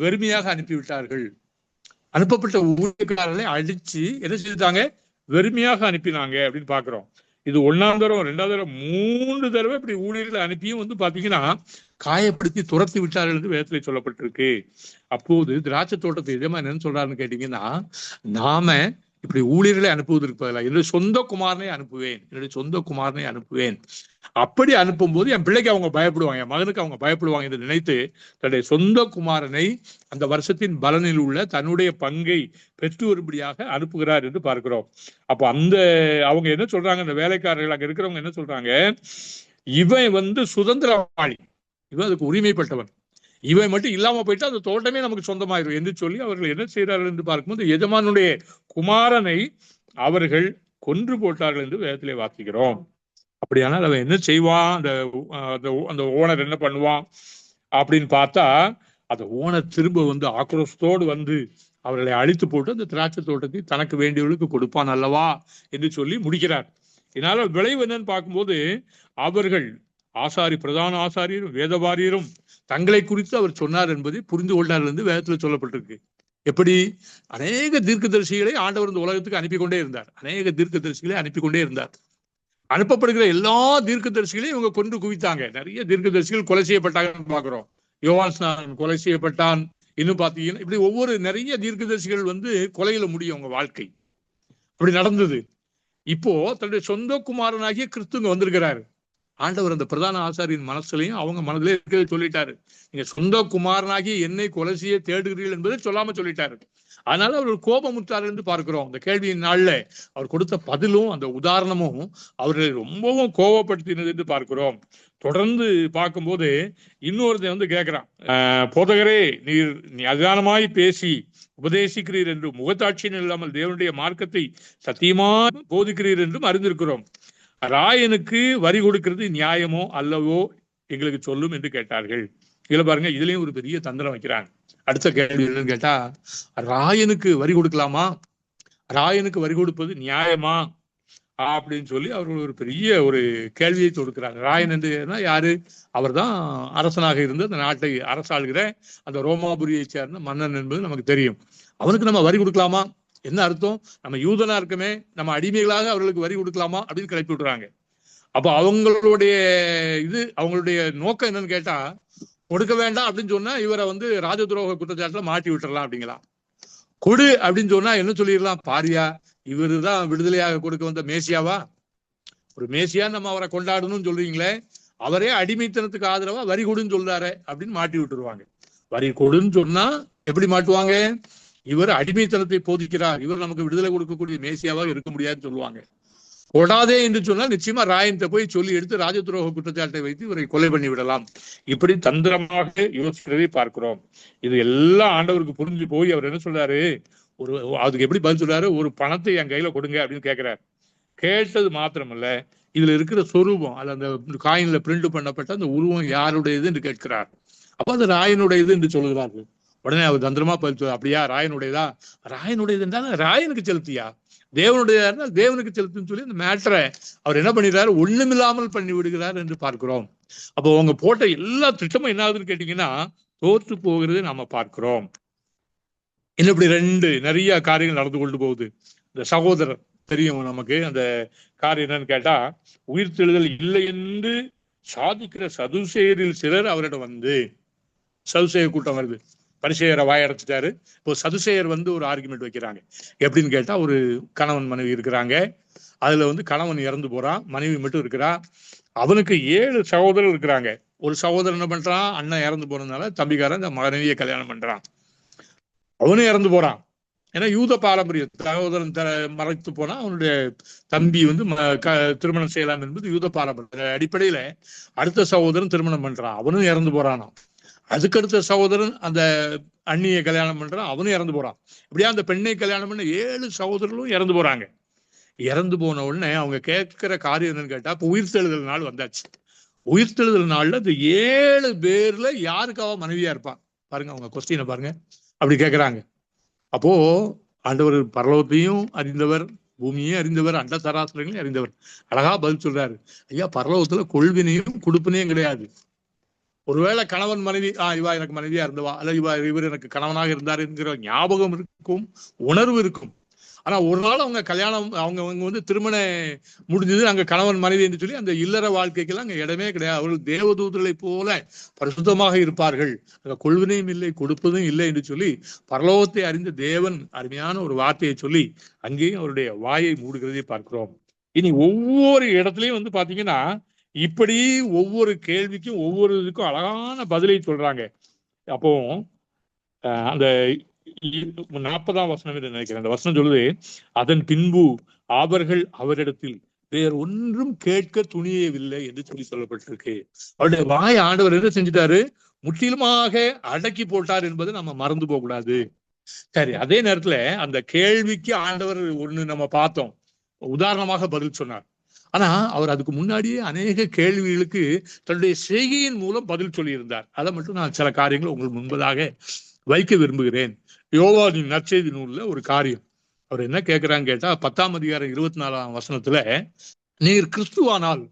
வெறுமையாக அனுப்பிவிட்டார்கள். அனுப்பப்பட்ட ஊழியக்காரர்களை அடிச்சு என்ன செஞ்சுட்டாங்க? வெறுமையாக அனுப்பினாங்க அப்படின்னு பாக்குறோம். இது 1ஆம் தரம், 2ஆவது தரம், 3 தடவை இப்படி ஊழியர்களை அனுப்பியும் பாத்தீங்கன்னா காயப்படுத்தி துரத்தி விட்டார்கள் என்று வேதத்திலே சொல்லப்பட்டிருக்கு. அப்போது திராட்சை தோட்டத்தை எஜமான் என்னன்னு சொல்றாருன்னு கேட்டீங்கன்னா, நாம இப்படி ஊழியர்களை அனுப்புவதற்கு பதிலாக என்னுடைய சொந்த குமாரனை அனுப்புவேன். அப்படி அனுப்பும் போது என் பிள்ளைக்கு அவங்க பயப்படுவாங்க, என் மகனுக்கு அவங்க பயப்படுவாங்க என்று நினைத்து தன்னுடைய சொந்த குமாரனை அந்த வருஷத்தின் பலனில் உள்ள தன்னுடைய பங்கை பெற்று வரும்படியாக அனுப்புகிறார் என்று பார்க்கிறோம். அப்ப அவங்க என்ன சொல்றாங்க, அந்த வேலைக்காரர்கள் அங்க இருக்கிறவங்க என்ன சொல்றாங்க, இவன் சுதந்திரவாளி, இவன் அதுக்கு உரிமைப்பட்டவன், இவன் மட்டும் இல்லாம போயிட்டு அந்த தோட்டமே நமக்கு சொந்தமாயிரும் என்று சொல்லி அவர்கள் என்ன செய்கிறார்கள் என்று பார்க்கும்போது, எஜமானுடைய குமாரனை அவர்கள் கொன்று போட்டார்கள் என்று வேதத்திலே வாசிக்கிறோம். அப்படியானால் அவன் என்ன செய்வான், அந்த ஓனர் என்ன பண்ணுவான் அப்படின்னு பார்த்தா, அந்த ஓனர் திரும்ப ஆக்ரோஷத்தோடு அவர்களை அழித்து போட்டு அந்த திராட்சை தோட்டத்தை தனக்கு வேண்டியவர்களுக்கு கொடுப்பான் அல்லவா என்று சொல்லி முடிக்கிறார். இதனால விளைவு என்னன்னு பார்க்கும்போது, அவர்கள் பிரதான ஆசாரியரும் வேதவாரியரும் தங்களை குறித்து அவர் சொன்னார் என்பதை புரிந்து கொண்டார்கள் என்று வேதத்தில் சொல்லப்பட்டிருக்கு. எப்படி? அநேக தீர்க்கதரிசிகளை ஆண்டவர் இந்த உலகத்துக்கு அனுப்பி கொண்டே இருந்தார். அனுப்பப்படுகிற எல்லா தீர்க்கதரிசிகளையும் இவங்க கொண்டு குவித்தாங்க. நிறைய தீர்க்கதரிசிகள் கொலை செய்யப்பட்டாங்கன்னு பாக்குறோம். யோவான் ஸ்நானன் கொலை செய்யப்பட்டான். இன்னும் பாத்தீங்கன்னா இப்படி ஒவ்வொரு நிறைய தீர்க்கதரிசிகள் கொலையில முடியும் அவங்க வாழ்க்கை. அப்படி நடந்தது. இப்போ தன்னுடைய சொந்த குமாரனாகிய கிறிஸ்து வந்திருக்கிறாரு. ஆண்டவர் அந்த பிரதான ஆசாரியின் மனசுலையும் அவங்க மனதிலே இருக்க சொல்லிட்டாரு, நீங்க சொந்த குமாரனாகி என்னை கொலை செய்ய தேடுகிறீர்கள் என்பதை சொல்லாம சொல்லிட்டாரு. அதனால அவர் கோபமுற்றார் என்று பார்க்கிறோம். அந்த கேள்வியின் நாள்ல அவர் கொடுத்த பதிலும் அந்த உதாரணமும் அவர்களை ரொம்பவும் கோபப்படுத்தினது என்று பார்க்கிறோம். தொடர்ந்து பார்க்கும்போது இன்னொருத்தன் கேட்கிறான், போதகரே நீர் அதிகாரமாய் பேசி உபதேசிக்கிறீர் என்றும் முகத்தாட்சியம் இல்லாமல் தேவனுடைய மார்க்கத்தை சத்தியமா போதிக்கிறீர் என்றும் அறிந்திருக்கிறோம். ராயனுக்கு வரி கொடுக்கிறது நியாயமோ அல்லவோ எங்களுக்கு சொல்லும் என்று கேட்டார்கள். இதுல பாருங்க, இதுலயும் ஒரு பெரிய தந்திரம் வைக்கிறாங்க. அடுத்த கேள்வி என்னன்னு கேட்டா, ராயனுக்கு வரி கொடுக்கலாமா, ராயனுக்கு வரி கொடுப்பது நியாயமா அப்படின்னு சொல்லி அவர்கள் ஒரு பெரிய ஒரு கேள்வியை தொடுக்கிறாங்க. ராயன் என்று யாரு? அவர் தான் அரசனாக இருந்து அந்த நாட்டை அரசாளுகிற அந்த ரோமாபுரியை சேர்ந்த மன்னன் என்பது நமக்கு தெரியும். அவனுக்கு நம்ம வரி கொடுக்கலாமா? என்ன அர்த்தம்? நம்ம யூதனா இருக்கமே, நம்ம அடிமைகளாக அவர்களுக்கு வரி கொடுக்கலாமா அப்படின்னு கிளப்பி விட்டுறாங்க. அப்ப அவங்களுடைய நோக்கம் என்னன்னு கேட்டா, கொடுக்க வேண்டாம் அப்படின்னு சொன்னா இவரை ராஜ துரோக குற்றச்சாட்டுல மாட்டி விட்டுறலாம் அப்படிங்களா. கொடு அப்படின்னு சொன்னா என்ன சொல்லிடலாம், பாரியா இவரு தான் விடுதலையாக கொடுக்க வந்த மேசியாவா, ஒரு மேசியா நம்ம அவரை கொண்டாடணும்னு சொல்றீங்களே, அவரே அடிமைத்தனத்துக்கு ஆதரவா வரி கொடுன்னு சொல்றாரு அப்படின்னு மாட்டி விட்டுருவாங்க. வரி கொடுன்னு சொன்னா எப்படி மாட்டுவாங்க, இவர் அடிமைத்தனத்தை போதிக்கிறார், இவர் நமக்கு விடுதலை கொடுக்கக்கூடிய மேசியாவாக இருக்க முடியாதுன்னு சொல்லுவாங்க. கொடாதே என்று சொன்னால் நிச்சயமா ராயன்கிட்ட போய் சொல்லி எடுத்து ராஜ துரோக குற்றச்சாட்டை வைத்து இவரை கொலை பண்ணி விடலாம். இப்படி தந்திரமாக யோசிக்கிறதை பார்க்கிறோம். இது எல்லாம் ஆண்டவருக்கு புரிஞ்சு போய் அவர் என்ன சொல்றாரு, அதுக்கு எப்படி பதில் சொல்றாரு, ஒரு பணத்தை என் கையில கொடுங்க அப்படின்னு கேட்கிறார். கேட்டது மாத்திரமல்ல, இதுல இருக்கிற சொரூபம், அது அந்த காயின்ல பிரிண்ட் பண்ணப்பட்ட அந்த உருவம் யாருடையது என்று கேட்கிறார். அப்ப அது ராயனுடையது என்று சொல்கிறார்கள். உடனே அவர் தந்திரமா பதில், அப்படியா ராயனுடையதா? ராயனுடையது என்றால் ராயனுக்கு செலுத்தியா, தேவனுடைய தேவனுக்கு செலுத்துன்னு சொல்லி அந்த மேட்டரை அவர் என்ன பண்ணிடுறாரு, ஒண்ணுமில்லாமல் பண்ணி விடுகிறார் என்று பார்க்கிறோம். அப்போ அவங்க போட்ட எல்லா திட்டமும் என்ன ஆகுதுன்னு கேட்டீங்கன்னா தோற்று போகிறது நாம பார்க்கிறோம். இன்னும் இப்படி நிறைய காரியங்கள் நடந்து கொண்டு போகுது. இந்த சகோதரர் தெரியும் நமக்கு, அந்த காரியம் என்னன்னு கேட்டா, உயிர்த்தெழுதல் இல்லை என்று சாதிக்கிற சதுசேயரில் சிலர் அவரிடம் வந்து, சதுசேயர் கூட்டம் வருது, பரிசேயரை வாயடைச்சிட்டாரு. இப்போ சதுசேயர் வந்து ஒரு ஆர்குமெண்ட் வைக்கிறாங்க. எப்படின்னு கேட்டா, ஒரு கணவன் மனைவி இருக்கிறாங்க, அதுல வந்து கணவன் இறந்து போறான், மனைவி மட்டும் இருக்கிறா. அவனுக்கு 7 சகோதரர் இருக்கிறாங்க. ஒரு சகோதரன் என்ன பண்றான், அண்ணன் இறந்து போனதுனால தம்பிக்காரன் இந்த மனைவியை கல்யாணம் பண்றான், அவனும் இறந்து போறான். ஏன்னா யூத பாரம்பரியம், சகோதரன் மறைத்து போனா அவனுடைய தம்பி வந்து திருமணம் செய்யலாம் என்பது யூத பாரம்பரிய அடிப்படையில அடுத்த சகோதரன் திருமணம் பண்றான், அவனும் இறந்து போறானாம். அதுக்கடுத்த சகோதரன் அந்த அண்ணியை கல்யாணம் பண்றான், அவனும் இறந்து போறான். இப்படியா அந்த பெண்ணை கல்யாணம் பண்ண 7 சகோதரர்களும் இறந்து போறாங்க. இறந்து போன உடனே அவங்க கேட்கிற காரியம் என்னன்னு கேட்டா, இப்ப உயிர்த்தெழுதல் நாள் வந்தாச்சு. உயிர்த்தெழுதல் நாள்ல இந்த 7 பேர்ல யாருக்காவ மனைவியா இருப்பான் பாருங்க, அவங்க கொஸ்டினை பாருங்க, அப்படி கேட்கிறாங்க. அப்போ ஆண்டவர் பரலோகத்தையும் அறிந்தவர், பூமியையும் அறிந்தவர், அண்ட சராசரங்களையும் அறிந்தவர். அழகா பதில் சொல்றாரு, ஐயா பரலோகத்துல கொள்வினையும் கொடுப்பினையும் கிடையாது. ஒருவேளை கணவன் மனைவி, இவா எனக்கு மனைவியா இருந்தவா, அல்ல இவர் எனக்கு கணவனாக இருந்தார் என்கிற ஞாபகம் இருக்கும், உணர்வு இருக்கும். ஆனா ஒரு நாள் அவங்க கல்யாணம், அவங்க வந்து திருமணம் முடிஞ்சது, அங்க கணவன் மனைவி என்று சொல்லி அந்த இல்லற வாழ்க்கைக்கெல்லாம் அங்க இடமே கிடையாது. அவர்கள் தேவதூதர்களை போல பரிசுத்தமாக இருப்பார்கள், அங்க கொள்வினையும் இல்லை கொடுப்பதும் இல்லை என்று சொல்லி பரலோகத்தை அறிந்த தேவன் அருமையான ஒரு வார்த்தையை சொல்லி அங்கேயும் அவருடைய வாயை மூடுகிறதை பார்க்கிறோம். இனி ஒவ்வொரு இடத்துலயும் வந்து பாத்தீங்கன்னா இப்படி ஒவ்வொரு கேள்விக்கும் ஒவ்வொரு இதுக்கும் அழகான பதிலை சொல்றாங்க. அப்போ அந்த 40ஆம் வசனம் என்று நினைக்கிறேன், அந்த வசனம் சொல்லுது, அதன் பின்பு அவர்கள் அவரிடத்தில் வேறு ஒன்றும் கேட்க துணியவில்லை என்று சொல்லி சொல்லப்பட்டிருக்கு. அவருடைய வாய் ஆண்டவர் என்ன செஞ்சுட்டாரு, முற்றிலுமாக அடக்கி போட்டார் என்பதை நம்ம மறந்து போக கூடாது. சரி, அதே நேரத்துல அந்த கேள்விக்கு ஆண்டவர் ஒண்ணு நம்ம பார்த்தோம், உதாரணமாக பதில் சொன்னார். ஆனா அவர் அதுக்கு முன்னாடியே அநேக கேள்விகளுக்கு தன்னுடைய செய்கையின் மூலம் பதில் சொல்லியிருந்தார். அதை மட்டும் நான் சில காரியங்கள் உங்களுக்கு முன்பதாக வைக்க விரும்புகிறேன். யோவானின் நற்செய்தி நூல்ல ஒரு காரியம் அவர் என்ன கேட்கிறான்னு கேட்டா, 10ஆம் அதிகாரம் 24ஆம் வசனத்துல, நீர் கிறிஸ்துவானால்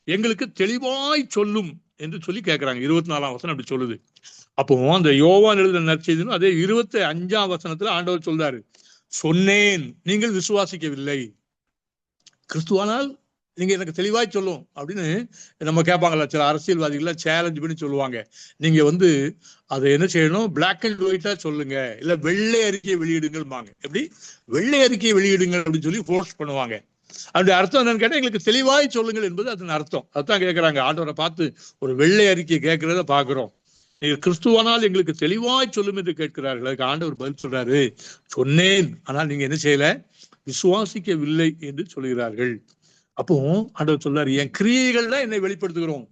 எங்களுக்கு தெளிவாய் சொல்லும் என்று சொல்லி கேட்கிறாங்க. 24ஆம் வசனம் அப்படி சொல்லுது. அப்போ அந்த யோவான் எழுதின நற்செய்தி அதே 25ஆம் வசனத்துல ஆண்டவர் சொல்றாரு, சொன்னேன் நீங்கள் விசுவாசிக்கவில்லை, கிறிஸ்துவானால் நீங்க எனக்கு தெளிவாய் சொல்லும் அப்படின்னு நம்ம கேட்பாங்கல்ல, சில அரசியல்வாதிகள் சேலஞ்ச் பண்ணி சொல்லுவாங்க, நீங்க வந்து அதை என்ன செய்யணும், பிளாக் அண்ட் ஒயிட்டா சொல்லுங்க, இல்ல வெள்ளை அறிக்கையை வெளியிடுங்கள்பாங்க. எப்படி வெள்ளை அறிக்கையை வெளியிடுங்கள் அப்படின்னு சொல்லி போர்ஸ் பண்ணுவாங்க. அதோட அர்த்தம் என்னன்னு கேட்டா, எங்களுக்கு தெளிவாய் சொல்லுங்கள் என்பது அதன் அர்த்தம். அதுதான் கேட்கிறாங்க. ஆண்டவரை பார்த்து ஒரு வெள்ளை அறிக்கை கேட்கிறத பாக்குறோம். நீங்க கிறிஸ்துவானால் எங்களுக்கு தெளிவாய் சொல்லும் என்று கேட்கிறார்கள். அதுக்கு ஆண்டவர் பதில் சொல்றாரு, சொன்னேன் ஆனால் நீங்க என்ன செய்யல, விசுவாசிக்கவில்லை என்று சொல்கிறார்கள். அப்போ ஆண்டவர் சொல்றாரு, என் கிரியைகள்ல என்னை வெளிப்படுத்துகிறோம்,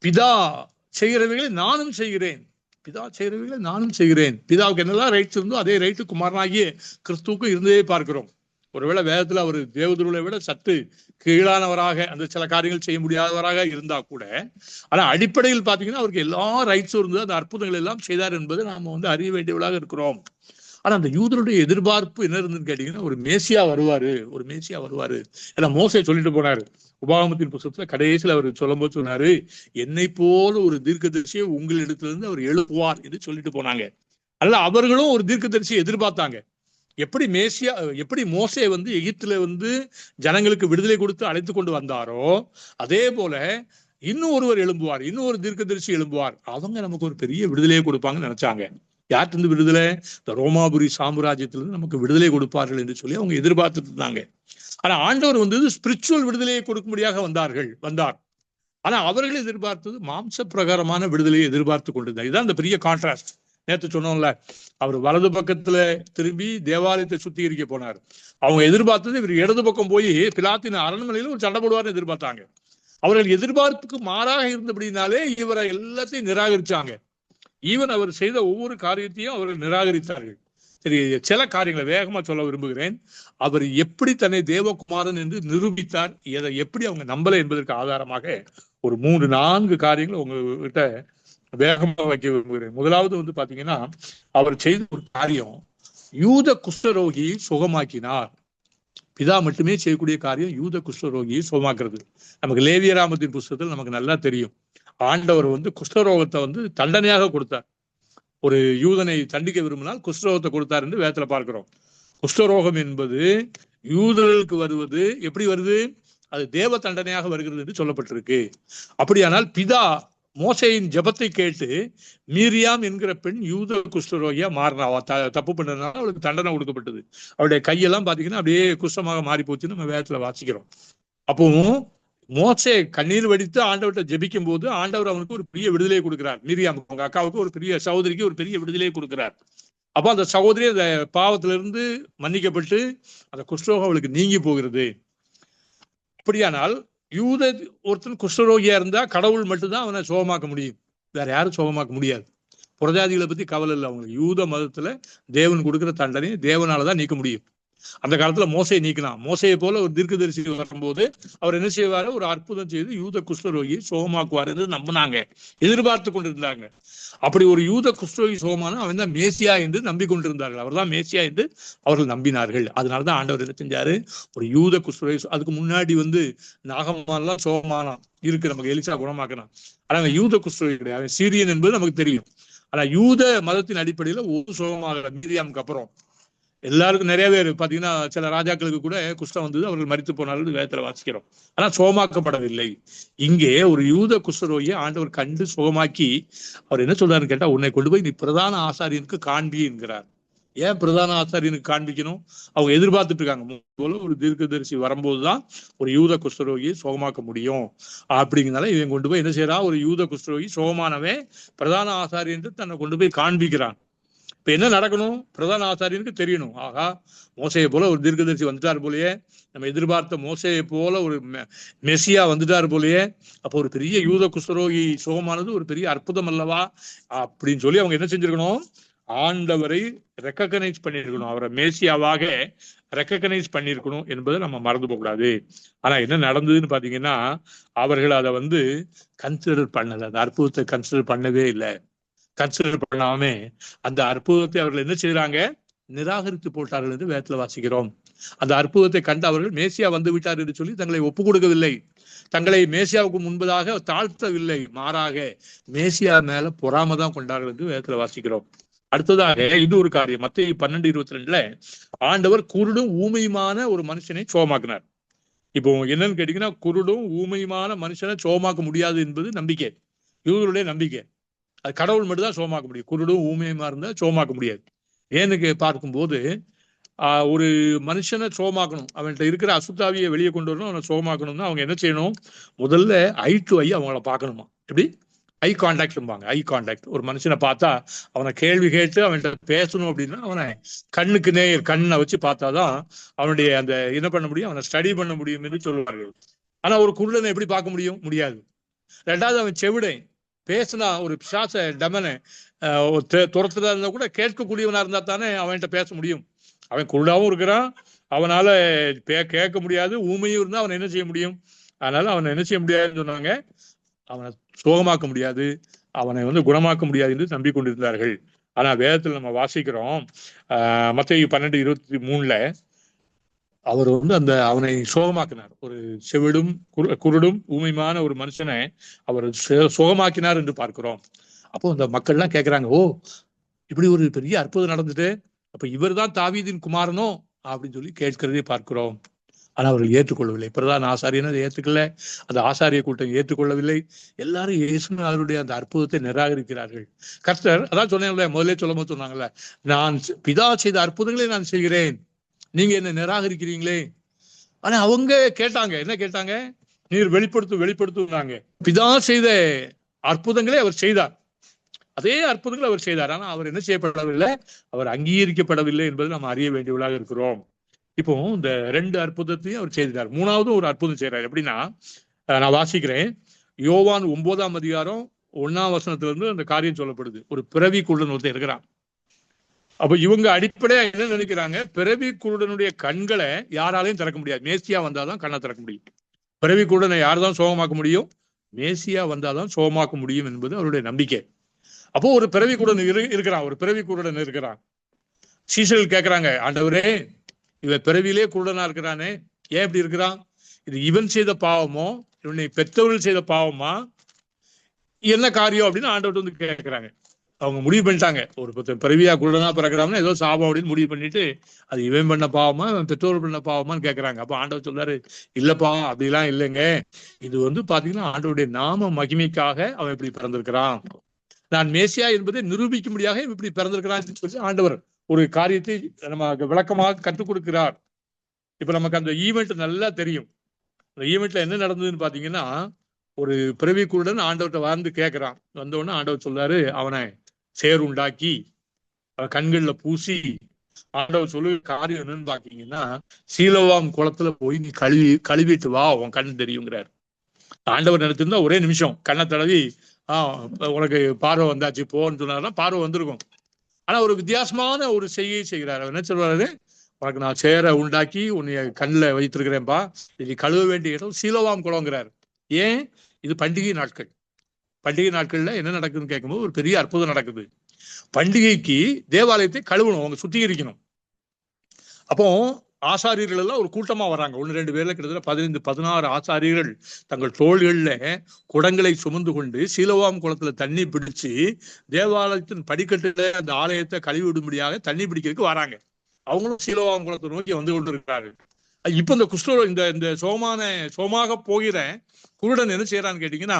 பிதா செய்கிறவைகளை நானும் செய்கிறேன், பிதா செய்கிறவைகளை நானும் செய்கிறேன். பிதாவுக்கு என்னெல்லாம் ரைட்ஸ் இருந்தோ அதே ரைட்டு குமாரனாகிய கிறிஸ்துவுக்கும் இருந்தே பார்க்கிறோம். ஒருவேளை வேதத்துல அவர் தேவதூதர்களை விட சற்று கீழானவராக அந்த சில காரியங்கள் செய்ய முடியாதவராக இருந்தா கூட, ஆனா அடிப்படையில் பாத்தீங்கன்னா அவருக்கு எல்லா ரைட்ஸும் இருந்தது, அந்த அற்புதங்கள் எல்லாம் செய்தார் என்பதை நாம வந்து அறிய வேண்டியவர்களாக இருக்கிறோம். ஆனா அந்த யூதருடைய எதிர்பார்ப்பு என்ன இருந்துன்னு கேட்டீங்கன்னா, ஒரு மேசியா வருவாரு, ஒரு மேசியா வருவாரு. ஏன்னா மோசே சொல்லிட்டு போனாரு, உபாகமத்தின் புத்தகத்துல கடைசியில் அவர் சொல்லும் போது சொன்னாரு, என்னை போல ஒரு தீர்க்கதரிசியை உங்களிடத்துல இருந்து அவர் எழுப்புவார் என்று சொல்லிட்டு போனாங்க. அதனால அவர்களும் ஒரு தீர்க்கதரிசியை எதிர்பார்த்தாங்க. எப்படி மோசே வந்து எகிப்துல வந்து ஜனங்களுக்கு விடுதலை கொடுத்து அழைத்து கொண்டு வந்தாரோ, அதே போல இன்னும் ஒருவர் எழும்புவார், இன்னும் ஒரு தீர்க்கதரிசி எழும்புவார், அவங்க நமக்கு ஒரு பெரிய விடுதலையை கொடுப்பாங்கன்னு நினைச்சாங்க. யார்கிட்ட விடுதலை, இந்த ரோமாபுரி சாம்ராஜ்யத்திலிருந்து நமக்கு விடுதலை கொடுப்பார்கள் என்று சொல்லி அவங்க எதிர்பார்த்துட்டு இருந்தாங்க. ஆனா ஆண்டவர் வந்து ஸ்பிரிச்சுவல் விடுதலையை கொடுக்கும்படியாக வந்தார். ஆனா அவர்கள் எதிர்பார்த்தது மாம்ச பிரகாரமான விடுதலையை எதிர்பார்த்து கொண்டிருந்தார். இதுதான் இந்த பெரிய கான்ட்ராஸ்ட். நேற்று சொன்னோம்ல, அவர் வலது பக்கத்துல திரும்பி தேவாலயத்தை சுத்திகரிக்க போனார். அவங்க எதிர்பார்த்தது இவர் இடது பக்கம் போய் பிலாத்தின் அரண்மனையில ஒரு சண்டை போடுவார்னு எதிர்பார்த்தாங்க. அவர்கள் எதிர்பார்ப்புக்கு மாறாக இருந்தபடினாலே இவரை எல்லாத்தையும் நிராகரிச்சாங்க. ஈவன் அவர் செய்த ஒவ்வொரு காரியத்தையும் அவர்கள் நிராகரித்தார்கள். சரி, சில காரியங்களை வேகமா சொல்ல விரும்புகிறேன். அவர் எப்படி தன்னை தேவகுமாரன் என்று நிரூபித்தார், எதை எப்படி அவங்க நம்பல என்பதற்கு ஆதாரமாக ஒரு 3-4 காரியங்கள் உங்ககிட்ட வேகமா வைக்க விரும்புகிறேன். முதலாவது வந்து பாத்தீங்கன்னா, அவர் செய்த ஒரு காரியம், யூத குஷ்டரோகியை சுகமாக்கினார். பிதா மட்டுமே செய்யக்கூடிய காரியம் யூத குஷ்டரோகியை சுகமாக்குறது. நமக்கு லேவியராமத்தின் புஸ்தகத்தில் நமக்கு நல்லா தெரியும். ஆண்டவர் வந்து குஷ்டரோகத்தை வந்து தண்டனையாக கொடுத்தார். ஒரு யூதனை தண்டிக்க விரும்பினால் குஷ்டரோகத்தை கொடுத்தார் என்று வேதத்துல பார்க்கிறோம். குஷ்டரோகம் என்பது யூதர்களுக்கு வருவது எப்படி வருது? அது தேவ தண்டனையாக வருகிறது என்று சொல்லப்பட்டிருக்கு. அப்படியானால் பிதா மோசையின் ஜெபத்தை கேட்டு மீரியாம் என்கிற பெண் யூத குஷ்டரோகியா மாறினா. தப்பு பண்ணதுனால அவளுக்கு தண்டனை கொடுக்கப்பட்டது. அவளுடைய கையெல்லாம் பாத்தீங்கன்னா அப்படியே குஷ்டமாக மாறி போச்சுன்னு நம்ம வேதத்துல வாசிக்கிறோம். அப்போ மோசே கண்ணீர் வடித்து ஆண்டவர்கிட்ட ஜெபிக்கும் போது ஆண்டவர் அவனுக்கு ஒரு பெரிய விடுதலையை கொடுக்கிறார். மீரியாம் அவங்க அக்காவுக்கு ஒரு பெரிய சகோதரிக்கு ஒரு பெரிய விடுதலையை கொடுக்கிறார். அப்போ அந்த சகோதரி அந்த பாவத்திலிருந்து மன்னிக்கப்பட்டு அந்த குஷ்டரோகம் அவளுக்கு நீங்கி போகிறது. அப்படியானால் யூத ஒருத்தன் குஷ்டரோகியா இருந்தா கடவுள் மட்டும்தான் அவனை சுகமாக்க முடியும், வேற யாரும் சுகமாக்க முடியாது. புரஜாதிகளை பத்தி கவலை இல்லை அவங்களுக்கு. யூத மதத்துல தேவன் கொடுக்கிற தண்டனை தேவனாலதான் நீக்க முடியும். அந்த காலத்துல மோசையை நீக்கலாம். மோசையை போல ஒரு தீர்க்கதரிசி வரும்போது அவர் என்ன செய்வாரு? ஒரு அற்புதம் செய்து யூத குஷ்டரோகியை சுகமாக்குவார் என்று நம்பினாங்க, எதிர்பார்த்து கொண்டிருந்தாங்க. அப்படி ஒரு யூத குஷ்டரோகி சுகமான அவன் தான் மேசியா என்று நம்பிக்கொண்டிருந்தார்கள். அவர் தான் மேசியா என்று அவர்கள் நம்பினார்கள். அதனாலதான் ஆண்டவர் என்ன செஞ்சாரு? ஒரு யூத குஷ்டரோகி, அதுக்கு முன்னாடி வந்து நாகமானலாம் சுகமானான் இருக்கு, நமக்கு எலிசா குணமாக்கினான். ஆனா யூத குஷ்டரோகி கிடையாது, சீரியன் என்பது நமக்கு தெரியும். ஆனா யூத மதத்தின் அடிப்படையில ஒரு சுகமாக மீரியாமுக்கு அப்புறம் எல்லாருக்கும் நிறைய பேர் பாத்தீங்கன்னா சில ராஜாக்களுக்கு கூட குஷ்டம் வந்தது, அவர்கள் மரித்து போனார்கள் வேதத்துல வாசிக்கிறோம். ஆனா சுகமாக்கப்படவில்லை. இங்கே ஒரு யூத குஷ்டரோகியை ஆண்டவர் கண்டு சுகமாக்கி அவர் என்ன சொல்றாருன்னு கேட்டா, உன்னை கொண்டு போய் நீ பிரதான ஆசாரியனுக்கு காண்பி என்கிறார். ஏன் பிரதான ஆசாரியனுக்கு காண்பிக்கணும்? அவங்க எதிர்பார்த்துட்டு இருக்காங்க, போல ஒரு தீர்க்கதரிசி வரும்போதுதான் ஒரு யூத குஷ்டரோகியை சுகமாக்க முடியும் அப்படிங்கிறனால இவன் கொண்டு போய் என்ன செய்யறான்? ஒரு யூத குஷ்டரோகி சுகமானவன் பிரதான ஆசாரியன் தன்னை கொண்டு போய் காண்பிக்கிறான். இப்ப என்ன நடக்கணும்? பிரதான ஆசாரியனுக்கு தெரியணும், ஆகா மோசையை போல ஒரு தீர்க்கதரிசி வந்துட்டார் போலயே, நம்ம எதிர்பார்த்த மோசையை போல ஒரு மெசியா வந்துட்டார் போலயே, அப்போ ஒரு பெரிய யூத குஷ்டரோகி சுகமானது ஒரு பெரிய அற்புதம் அல்லவா அப்படின்னு சொல்லி அவங்க என்ன செஞ்சிருக்கணும்? ஆண்டவரை ரெக்கக்னைஸ் பண்ணிருக்கணும், அவரை மேசியாவாக ரெக்கக்னைஸ் பண்ணிருக்கணும் என்பதை நம்ம மறந்து போக கூடாது. ஆனா என்ன நடந்ததுன்னு பாத்தீங்கன்னா, அவர்கள் அதை வந்து கன்சிடர் பண்ணல, அந்த அற்புதத்தை கன்சிடர் பண்ணவே இல்லை. கன்சிடர் பண்ணாம அந்த அற்புதத்தை அவர்கள் என்ன செய்யறாங்க? நிராகரித்து போட்டார்கள் என்று வேதத்துல வாசிக்கிறோம். அந்த அற்புதத்தை கண்டு அவர்கள் மேசியா வந்து விட்டார் என்று சொல்லி தங்களை ஒப்பு கொடுக்கவில்லை, தங்களை மேசியாவுக்கு முன்பதாக தாழ்த்தவில்லை, மாறாக மேசியா மேல பொறாமதான் கொண்டார்கள் என்று வேதத்துல வாசிக்கிறோம். அடுத்ததாக இது ஒரு காரியம், மத்தேயு 12:22 ஆண்டவர் குருடும் ஊமையுமான ஒரு மனுஷனை சுகமாக்கினார். இப்போ என்னன்னு கேட்டீங்கன்னா, குருடும் ஊமையுமான மனுஷனை சுகமாக்க முடியாது என்பது நம்பிக்கை, யூதருடைய நம்பிக்கை. அது கடவுள் மட்டும்தான் சுகமாக்க முடியும். குருடும் ஊமையுமா இருந்தா சுகமாக்க முடியாது. ஏன்னு பார்க்கும்போது ஒரு மனுஷனை சுகமாக்கணும், அவன்கிட்ட இருக்கிற அசுத்தாவியை வெளியே கொண்டு வரணும், அவனை சுகமாக்கணும்னா அவங்க என்ன செய்யணும்? முதல்ல ஐ டு ஐ அவங்கள பார்க்கணுமா. எப்படி? ஐ கான்டாக்ட்பாங்க. Eye contact. ஒரு மனுஷனை பார்த்தா அவனை கேள்வி கேட்டு அவன்கிட்ட பேசணும் அப்படின்னா அவனை கண்ணுக்கு நேர் கண்ணை வச்சு பார்த்தாதான் அவனுடைய அந்த என்ன பண்ண முடியும், அவனை ஸ்டடி பண்ண முடியும் என்று சொல்லுவார்கள். ஆனா ஒரு குருடனை எப்படி பார்க்க முடியும்? முடியாது. ரெண்டாவது அவன் செவிடை, பேசினா ஒரு பிசாச டமனை துரத்துறதா இருந்தா கூட கேட்கக்கூடியவனா இருந்தா தானே அவன்கிட்ட பேச முடியும். அவன் குருடாவும் இருக்கிறான், அவனால கேட்க முடியாது, ஊமையும் இருந்தா அவனை என்ன செய்ய முடியும்? அதனால அவனை என்ன செய்ய முடியாதுன்னு சொன்னாங்க, அவனை சுகமாக்க முடியாது, அவனை வந்து குணமாக்க முடியாது என்று நம்பிக்கொண்டிருந்தார்கள். ஆனா வேதத்துல நம்ம வாசிக்கிறோம், மத்தேயு 12:23 அவர் வந்து அந்த அவனை சுகமாக்கினார். ஒரு செவிடும் குருடும் ஊமையுமான ஒரு மனுஷனை அவர் சுகமாக்கினார் என்று பார்க்கிறோம். அப்போ அந்த மக்கள்லாம் கேட்கிறாங்க, ஓ இப்படி ஒரு பெரிய அற்புதம் நடந்துட்டு, அப்ப இவர் தான் தாவீதின் குமாரனோ அப்படின்னு சொல்லி கேட்கிறதே பார்க்கிறோம். ஆனா அவர்கள் ஏற்றுக்கொள்ளவில்லை. பிரதான ஆசாரியனை ஏற்றுக்கொள்ள, அந்த ஆசாரிய கூட்டம் ஏற்றுக்கொள்ளவில்லை. எல்லாரும் இயேசுவின் அந்த அற்புதத்தை நிராகரிக்கிறார்கள். கர்த்தர் அதான் சொன்னேன்ல, முதலே சொல்லும் சொன்னாங்கல்ல, நான் பிதா செய்த அற்புதங்களை நான் செய்கிறேன், நீங்க என்ன நிராகரிக்கிறீங்களே. ஆனா அவங்க கேட்டாங்க, என்ன கேட்டாங்க? நீர் வெளிப்படுத்துனாங்க. பிதா செய்த அற்புதங்களே அவர் செய்தார், அதே அற்புதங்களை அவர் செய்தார். ஆனா அவர் என்ன செய்யப்படவில்லை? அவர் அங்கீகரிக்கப்படவில்லை என்பதை நாம் அறிய வேண்டியவர்களாக இருக்கிறோம். இப்போ இந்த 2 அற்புதத்தையும் அவர் செய்தார். 3வது ஒரு அற்புதம் செய்யறாரு. எப்படின்னா, நான் வாசிக்கிறேன், யோவான் 9ஆம் அதிகாரம் 1ஆம் வசனத்துல இருந்து அந்த காரியம் சொல்லப்படுது. ஒரு பிறவி குருடன் ஒருத்தன் இருக்கிறான். அப்ப இவங்க அடிப்படையா என்ன நினைக்கிறாங்க, பிறவி குருடனுடைய கண்களை யாராலையும் திறக்க முடியாது, மேசியா வந்தாதான் கண்ணை திறக்க முடியும். பிறவி குருடனை யார்தான் சோகமாக்க முடியும், மேசியா வந்தாதான் சோகமாக்க முடியும் என்பது அவருடைய நம்பிக்கை. அப்போ ஒரு பிறவி குருடன் இருக்கிறான், ஒரு பிறவி குருடன் இருக்கிறான். சீசர்கள் கேட்கிறாங்க, ஆண்டவரே இவன் பிறவிலே குருடனா இருக்கிறானே, ஏன் இப்படி இருக்கிறான்? இது இவன் செய்த பாவமோ இவனை பெற்றவர்கள் செய்த பாவமா, என்ன காரியம் அப்படின்னு ஆண்டவர்கிட்ட வந்து கேட்கிறாங்க. அவங்க முடிவு பண்ணிட்டாங்க, ஒரு பிறவியா குருடனா பிறக்கிறாங்கன்னா ஏதோ சாபம் அப்படின்னு முடிவு பண்ணிட்டு, அது இவன் பண்ண பாவமா இவன் பெற்றோர் பண்ண பாவமான்னு கேட்கறாங்க. அப்ப ஆண்டவர் சொல்றாரு, இல்லப்பா அப்படிலாம் இல்லைங்க, இது வந்து பாத்தீங்கன்னா ஆண்டவருடைய நாம மகிமைக்காக அவன் இப்படி பிறந்திருக்கிறான், நான் மேசியா என்பதை நிரூபிக்கும்படியாக இப்படி பிறந்திருக்கிறான் சொல்லி ஆண்டவர் ஒரு காரியத்தை நம்ம விளக்கமாக கற்றுக் கொடுக்கிறார். இப்ப நமக்கு அந்த ஈவெண்ட் நல்லா தெரியும். அந்த ஈவெண்ட்ல என்ன நடந்ததுன்னு பாத்தீங்கன்னா, ஒரு பிறவி குருடன் ஆண்டவர்கிட்ட வாழ்ந்து கேட்கிறான். வந்தோடனே ஆண்டவர் சொல்றாரு, அவனை சேர் உண்டாக்கி கண்கள்ல பூசி, ஆண்டவர் சொல்லு காரியம் என்னன்னு பாத்தீங்கன்னா, சீலோவாம் குளத்துல போய் நீ கழுவிட்டு வா, உன் கண் தெரியுங்கிறார். ஆண்டவர் நினைச்சிருந்தா ஒரே நிமிஷம் கண்ணை தடவி உனக்கு பார்வை வந்தாச்சு போன்னு சொன்னாருன்னா பார்வை வந்திருக்கும். ஆனா ஒரு வித்தியாசமான ஒரு செய்கை செய்கிறார். அவர் என்ன சொல்றாரு, உனக்கு நான் சேரை உண்டாக்கி உன்னைய கண்ணில் வைத்திருக்கிறேன்பா, இது கழுவ வேண்டிய இடம் சீலோவாம் குளங்கிறார். ஏன்? இது பண்டிகை நாட்கள். பண்டிகை நாட்கள்ல என்ன நடக்குதுன்னு கேட்கும்போது ஒரு பெரிய அற்புதம் நடக்குது. பண்டிகைக்கு தேவாலயத்தை கழுவணும், அவங்க சுத்திகரிக்கணும். அப்போ ஆசாரியர்கள் எல்லாம் ஒரு கூட்டமா வராங்க. 1-2 பேர்ல கிட்டத்தட்ட 15-16 ஆசாரியர்கள் தங்கள் தோள்கள்ல குடங்களை சுமந்து கொண்டு சீலோவாம் குளத்துல தண்ணி பிடிச்சு தேவாலயத்தின் படிக்கட்டுல அந்த ஆலயத்தை கழுவி விடும்படியாக தண்ணி பிடிக்கிறதுக்கு வராங்க. அவங்களும் சீலோவாம் குளத்தை நோக்கி வந்து கொண்டு இருக்கிறார்கள். இப்ப இந்த இந்த சோமாக போகிற குருடன் என்ன செய்யறான்னு கேட்டீங்கன்னா,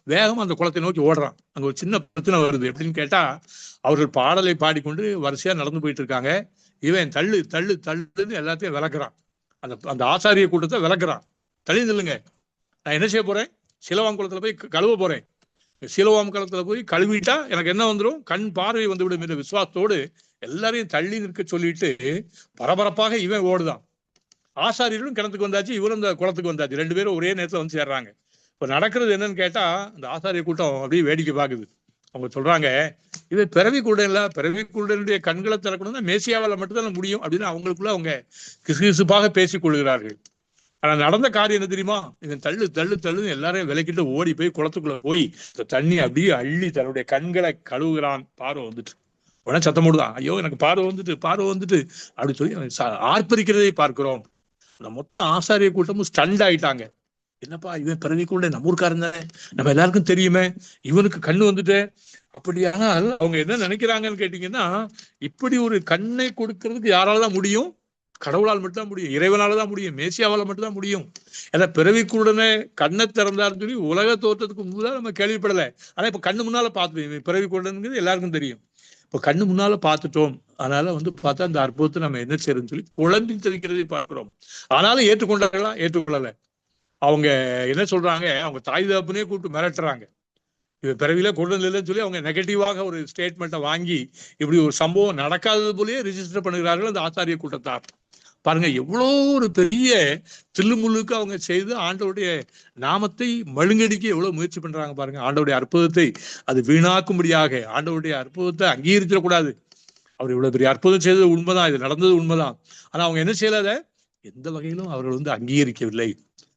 வேகமா அந்த குளத்தை நோக்கி ஓடுறான். அங்க ஒரு சின்ன பிரச்சனை வருது. எப்படின்னு கேட்டா, அவர்கள் பாடலை பாடிக்கொண்டு வரிசையா நடந்து போயிட்டு இருக்காங்க. இவன் தள்ளு தள்ளு தள்ளுன்னு எல்லாத்தையும் விளக்குறான். அந்த ஆசாரிய கூட்டத்தை விளக்குறான். தள்ளி நில்லுங்க, நான் என்ன செய்ய போறேன், சீலோவாம் குளத்துல போய் கழுவ போறேன். சீலோவாம் குளத்துல போய் கழுவிட்டா எனக்கு என்ன வந்துடும், கண் பார்வை வந்து விடும் என்ற விசுவாசத்தோடு எல்லாரையும் தள்ளி நிற்க சொல்லிட்டு பரபரப்பாக இவன் ஓடுதான். ஆசாரியர்களும் கிணத்துக்கு வந்தாச்சு, இவரும் இந்த குளத்துக்கு வந்தாச்சு. 2 பேரும் ஒரே நேரத்துல வந்து சேர்றாங்க. இப்ப நடக்கிறது என்னன்னு கேட்டா, அந்த ஆசாரிய கூட்டம் அப்படியே வேடிக்கை பார்க்குது. அவங்க சொல்றாங்க, இது பிறவி குருடன் இல்ல, பிறவி குருடனுடைய கண்களை திறக்கணும்னா மேசியாவால மட்டும்தான் முடியும் அப்படின்னு அவங்களுக்குள்ள அவங்க கிசுகிசுப்பாக பேசிக் கொள்கிறார்கள். ஆனா நடந்த காரியம் என்ன தெரியுமா, இவன் தள்ளு தள்ளு தள்ளுன்னு எல்லாரையும் விலக்கிட்டு ஓடி போய் குளத்துக்குள்ள போய் தண்ணி அப்படியே அள்ளி தன்னுடைய கண்களை கழுவுகிறான். பார்வை வந்துட்டு உடனே சத்தம் போடுதான், ஐயோ எனக்கு பார்வை வந்துட்டு அப்படின்னு சொல்லி ஆர்ப்பரிக்கிறதை பார்க்கிறோம். மொத்த ஆசாரிய கூட்டமும் ஸ்டண்ட் ஆயிட்டாங்க. என்னப்பா இவன் பிறவி கூட நம்ம ஊருக்காரன் தானே, நம்ம எல்லாருக்கும் தெரியுமே, இவனுக்கு கண்ணு வந்துட்டு. அப்படியானால் அவங்க என்ன நினைக்கிறாங்கன்னு கேட்டீங்கன்னா, இப்படி ஒரு கண்ணை கொடுக்கறதுக்கு யாராலதான் முடியும், கடவுளால் மட்டும்தான் முடியும், இறைவனாலதான் முடியும், மேசியாவால மட்டும்தான் முடியும். ஏன்னா பிறவி கூடனே கண்ணை திறந்தாருன்னு சொல்லி உலக தோற்றத்துக்கு முன்புதான் நம்ம கேள்விப்படலை. ஆனா இப்ப கண்ணு முன்னால பார்த்துட்டோம், பிறவி கூடனுங்கிறது எல்லாருக்கும் தெரியும். இப்ப கண்ணு முன்னால பார்த்துட்டோம். அதனால வந்து பார்த்தா அந்த அற்புதத்தை நம்ம என்ன செய்யறோம்னு சொல்லி குழம்பி தெரிவிக்கிறதை பார்க்கிறோம். ஆனாலும் ஏற்றுக்கொண்டார்களா, ஏற்றுக்கொள்ளல. அவங்க என்ன சொல்றாங்க, அவங்க தாய் தகப்பனே கூப்பிட்டு மிரட்டுறாங்க. இவ பிறவில கொண்டு இல்லைன்னு சொல்லி அவங்க நெகட்டிவாக ஒரு ஸ்டேட்மெண்ட்டை வாங்கி இப்படி ஒரு சம்பவம் நடக்காதது போலயே ரிஜிஸ்டர் பண்ணுகிறார்கள் அந்த ஆசாரிய கூட்டத்தார். பாருங்க எவ்வளோ ஒரு பெரிய தில்லுமுள்ளுக்கு அவங்க செய்து ஆண்டவருடைய நாமத்தை மழுங்கடிக்க எவ்வளவு முயற்சி பண்றாங்க பாருங்க. ஆண்டவருடைய அற்புதத்தை அது வீணாக்கும்படியாக ஆண்டவருடைய அற்புதத்தை அங்கீகரிச்சிடக்கூடாது. அவர் இவ்வளவு பெரிய அற்புதம் செய்தது உண்மைதான், இது நடந்தது உண்மைதான். ஆனா அவங்க என்ன செய்யலாத, எந்த வகையிலும் அவர்கள் வந்து அங்கீகரிக்கவில்லை.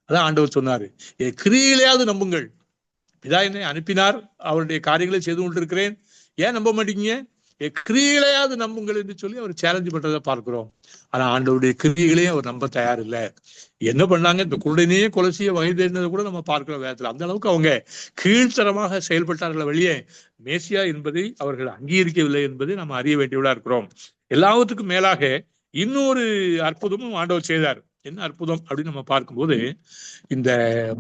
அதான் ஆண்டவர் சொன்னாரு, கிரியிலையாவது நம்புங்கள், இதா என்னை அனுப்பினார், அவருடைய காரியங்களை செய்து கொண்டிருக்கிறேன், ஏன் நம்ப மாட்டீங்க, கிரியைகளையாவது நம்புங்கள் என்று சொல்லி அவர் சேலஞ்சு பண்றதை பார்க்கிறோம். ஆனா ஆண்டவருடைய கிரியைகளையும் அவர் நம்ப தயார் இல்லை. என்ன பண்ணாங்க, இந்த குருடனையே கொலை செய்ய வகை தேடினதை கூட நம்ம பார்க்கிற வேதத்துல அந்த அளவுக்கு அவங்க கீழ்த்தரமாக செயல்பட்டார்கள். வெளியே மேசியா என்பதை அவர்கள் அங்கீகரிக்கவில்லை என்பதை நம்ம அறிய வேண்டியவளா இருக்கிறோம். எல்லாவற்றுக்கும் மேலாக இன்னொரு அற்புதமும் ஆண்டவர் செய்தார். என்ன அற்புதம் அப்படின்னு நம்ம பார்க்கும்போது, இந்த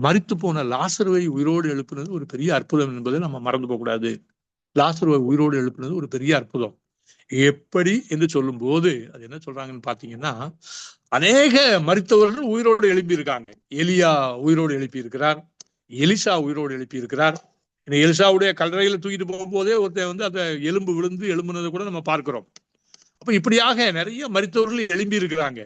மரித்து போன லாசருவை உயிரோடு எழுப்புனது ஒரு பெரிய அற்புதம் என்பதை நம்ம மறந்து போக கூடாது. லாசருவை உயிரோடு எழுப்புனது ஒரு பெரிய அற்புதம். எப்படி என்று சொல்லும் போது அது என்ன சொல்றாங்கன்னு பாத்தீங்கன்னா, அநேக மரித்தவர்கள் உயிரோடு எழுப்பி இருக்காங்க. எலியா உயிரோடு எழுப்பி இருக்கிறார், எலிசா உயிரோடு எழுப்பி இருக்கிறார். இந்த எலிசாவுடைய கல்லறையில தூக்கிட்டு போகும்போதே ஒருத்தர் வந்து அந்த எலும்பு விழுந்து எழும்புனதை கூட நம்ம பார்க்கிறோம். அப்ப இப்படியாக நிறைய மரித்தவர்கள் எழும்பி இருக்கிறாங்க.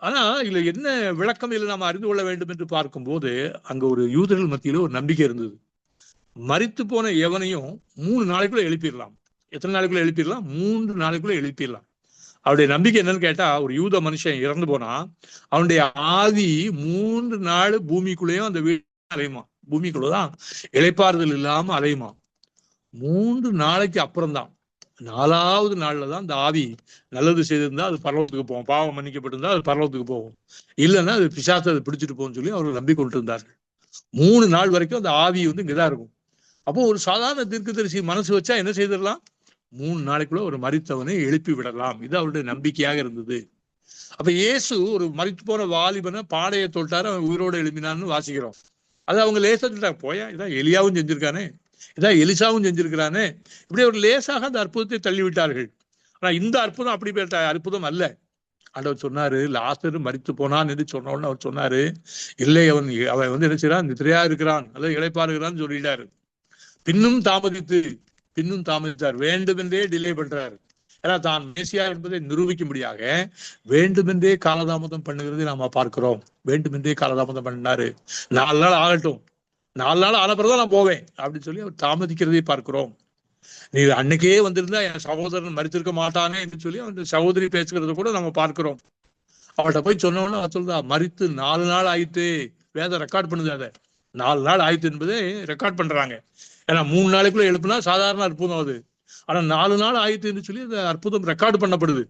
ஆனா இதுல என்ன விளக்கம் இல்லை நாம் அறிந்து கொள்ள வேண்டும் என்று பார்க்கும்போது, அங்க ஒரு யூதர்கள் மத்தியில ஒரு நம்பிக்கை இருந்தது. மரித்து போன எவனையும் 3 நாளைக்குள்ள எழுப்பிடலாம். எத்தனை நாளைக்குள்ள எழுப்பிடலாம்? 3 நாளைக்குள்ள எழுப்பிடலாம். அவருடைய நம்பிக்கை என்னன்னு கேட்டா, ஒரு யூத மனுஷன் இறந்து போனா அவனுடைய ஆவி 3 நாள் பூமிக்குள்ளேயும் அந்த வீடு அலையுமா, பூமிக்குள்ளதான் இளைப்பாறுதல் இல்லாம அலையுமா. 3 நாளைக்கு அப்புறம் தான் 4வது நாள்ல தான் இந்த ஆவி நல்லது செய்திருந்தா அது பரலோகத்துக்கு போகும், பாவம் மன்னிக்கப்பட்டிருந்தா அது பரலோகத்துக்கு போகும், இல்லைன்னா அது பிசாசை அதை பிடிச்சிட்டு போகும்னு சொல்லி அவர்கள் நம்பிக்கொண்டு இருந்தார்கள். 3 நாள் வரைக்கும் அந்த ஆவி இங்கதான் இருக்கும். அப்போ ஒரு சாதாரண தீர்க்கதரிசி மனசு வச்சா என்ன செய்திடலாம்? 3 நாளைக்குள்ள ஒரு மரித்தவனை எழுப்பி விடலாம். இது அவருடைய நம்பிக்கையாக இருந்தது. அப்ப இயேசு ஒரு மரித்து போன வாலிபனை பாடையை தொட்டாரு, அவன் உயிரோடு எழுப்பினான்னு வாசிக்கிறோம். அது அவங்க லேசா சொல்லிட்டாங்க, போயா இதான் எலியாவும் செஞ்சிருக்கானே, இதான் எலிசாவும் செஞ்சிருக்கிறானே, இப்படி ஒரு லேசாக அந்த அற்புதத்தை தள்ளிவிட்டார்கள். ஆனா இந்த அற்புதம் அப்படிப்பட்ட அற்புதம் அல்ல. ஆண்டவர் சொன்னாரு, லாசரு மரித்து போனான் என்று சொன்ன உடனே அவர் சொன்னாரு, இல்லை அவன் என்ன செய்யறான், நித்திரையா இருக்கிறான் அல்லது இளைப்பாறுகிறான்னு சொல்லிட்டாரு. பின்னும் தாமதித்தார், வேண்டுமென்றே டிலே பண்றாரு. ஏன்னா தான் மேசியா என்பதை நிரூபிக்கும்படியாக வேண்டுமென்றே காலதாமதம் பண்ணுகிறதை நாம பார்க்கிறோம். வேண்டுமென்றே காலதாமதம் பண்ணாரு. 4 நாள் ஆகட்டும், 4 நாள் ஆன பிறகுதான் நான் போவேன் அப்படின்னு சொல்லி அவர் தாமதிக்கிறதை பார்க்கிறோம். நீ அன்னைக்கே வந்திருந்தா என் சகோதரன் மரித்திருக்க மாட்டானே என்று சொல்லி அந்த சகோதரி பேசுகிறத கூட நம்ம பார்க்கிறோம். அவள்கிட்ட போய் சொன்னோம்னா அவ சொல்றா, மரித்து 4 நாள் ஆயிட்டு, வேதம் ரெக்கார்ட் பண்ணுது, அதை 4 நாள் ஆயிட்டு என்பதை ரெக்கார்ட் பண்றாங்க. ஏன்னா 3 நாளைக்குள்ள எழுப்புனா சாதாரண அற்புதம் அது. ஆனா 4 நாள் ஆயிட்டுன்னு சொல்லி அந்த அற்புதம் ரெக்கார்டு பண்ணப்படுது.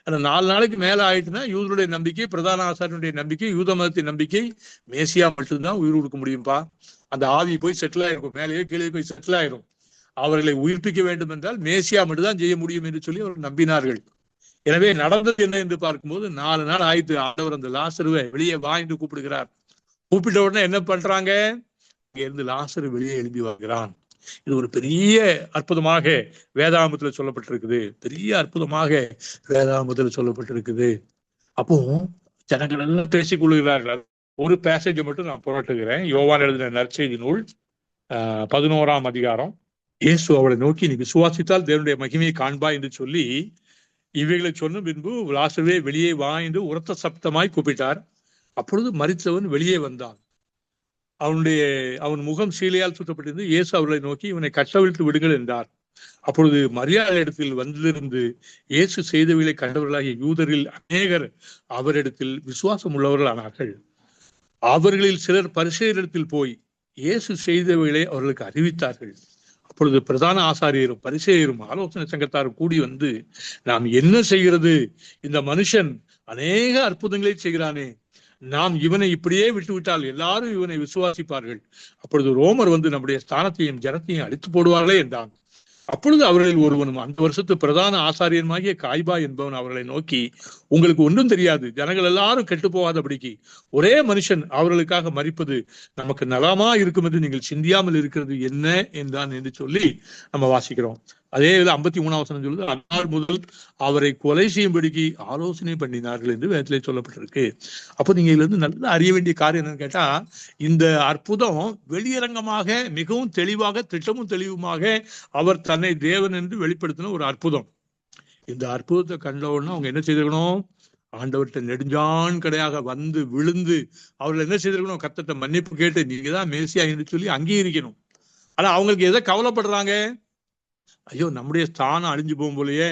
ஆனா 4 நாளைக்கு மேல ஆயிட்டுன்னா யூதருடைய நம்பிக்கை, பிரதான ஆசாரியனுடைய நம்பிக்கை, யூத மதத்தின் நம்பிக்கை, மேசியா மட்டும்தான் உயிர் கொடுக்க முடியும்பா. அந்த ஆவி போய் செட்டில் ஆயிருக்கும், மேலேயே கீழே போய் செட்டில் ஆயிரும். அவர்களை உயிர்ப்பிக்க வேண்டும் என்றால் மேசியா மட்டும்தான் செய்ய முடியும் என்று சொல்லி அவர்கள் நம்பினார்கள். எனவே நடந்தது என்ன என்று பார்க்கும்போது 4 நாள் ஆயிட்டு ஆண்டவர் அந்த லாசருவை வெளியே வா என்று கூப்பிடுகிறார். கூப்பிட்ட உடனே என்ன பண்றாங்க? இங்க இருந்து லாசரு வெளியே எழுப்பி வருகிறான். இது ஒரு பெரிய அற்புதமாக வேதாகமத்துல சொல்லப்பட்டிருக்குது. பெரிய அற்புதமாக வேதாகமத்துல சொல்லப்பட்டிருக்குது. அப்போ ஜனங்கள் எல்லாம் பேசிக் கொள்கிறார்கள். ஒரு பேசேஜை மட்டும் நான் புரட்டுகிறேன். யோவான் எழுதின நற்செய்தி நூல் 11ஆம் அதிகாரம். இயேசு அவளை நோக்கி, நீ விசுவாசித்தால் தேவனுடைய மகிமையை காண்பா என்று சொல்லி இவைகளை சொன்ன பின்பு லாசருவே வெளியே வா என்று உரத்த சப்தமாய் கூப்பிட்டார். அப்பொழுது மரித்தவன் வெளியே வந்தான். அவன் முகம் சீலையால் சுற்றப்பட்டிருந்து இயேசு அவர்களை நோக்கி, இவனை கட்டவிழ்த்து விடுங்கள் என்றார். அப்பொழுது மரியாள் இடத்தில் வந்திருந்து இயேசு செய்தவைகளை கண்டவர்களாகிய யூதரில் அநேகர் அவரிடத்தில் விசுவாசம் உள்ளவர்கள் ஆனார்கள். அவர்களில் சிலர் பரிசேயரிடத்தில் போய் இயேசு செய்தவைகளை அவர்களுக்கு அறிவித்தார்கள். அப்பொழுது பிரதான ஆசாரியரும் பரிசேயரும் ஆலோசனை சங்கத்தாரும் கூடி வந்து, நாம் என்ன செய்கிறது? இந்த மனுஷன் அநேக அற்புதங்களை செய்கிறானே, நாம் இவனை இப்படியே விட்டுவிட்டால் எல்லாரும் இவனை விசுவாசிப்பார்கள். அப்பொழுது ரோமர் வந்து நம்முடைய ஸ்தானத்தையும் ஜனத்தையும் அழித்து போடுவார்களே என்றான். அப்பொழுது அவர்களில் ஒருவனும் அந்த வருஷத்து பிரதான ஆசாரியனுமாகிய காய்பா என்பவன் அவர்களை நோக்கி, உங்களுக்கு ஒன்றும் தெரியாது, ஜனங்கள் எல்லாரும் கெட்டு போகாதபடிக்கு ஒரே மனுஷன் அவர்களுக்காக மரிப்பது நமக்கு நலமா இருக்கும் என்று நீங்கள் சிந்தியாமல் இருக்கிறது என்ன என்றான் என்று சொல்லி நம்ம வாசிக்கிறோம். அதே 53ஆம் வசனம் சொல்லுது, அந்நாள் முதல் அவரை கொலை செய்யும்படிக்கு ஆலோசனை பண்ணினார்கள் என்று வேதத்திலே சொல்லப்பட்டிருக்கு. அப்போ நீங்க இதுல இருந்து நல்லா அறிய வேண்டிய காரியம் என்னன்னு கேட்டா, இந்த அற்புதம் வெளியரங்கமாக மிகவும் தெளிவாக திட்டமும் தெளிவுமாக அவர் தன்னை தேவன் என்று வெளிப்படுத்தின ஒரு அற்புதம். இந்த அற்புதத்தை கண்டவுடனே அவங்க என்ன செய்திருக்கணும்? ஆண்டவர்கிட்ட நெடுஞ்சான் கடையாக வந்து விழுந்து அவர்கள் என்ன செய்திருக்கணும்? கர்த்தர்ட்ட மன்னிப்பு கேட்டு நீங்க தான் மேசியா என்று சொல்லி அங்கீகரிக்கணும். ஆனா அவங்களுக்கு எதை கவலைப்படுறாங்க? ஐயோ, நம்முடைய ஸ்தானம் அழிஞ்சு போகும் போலயே,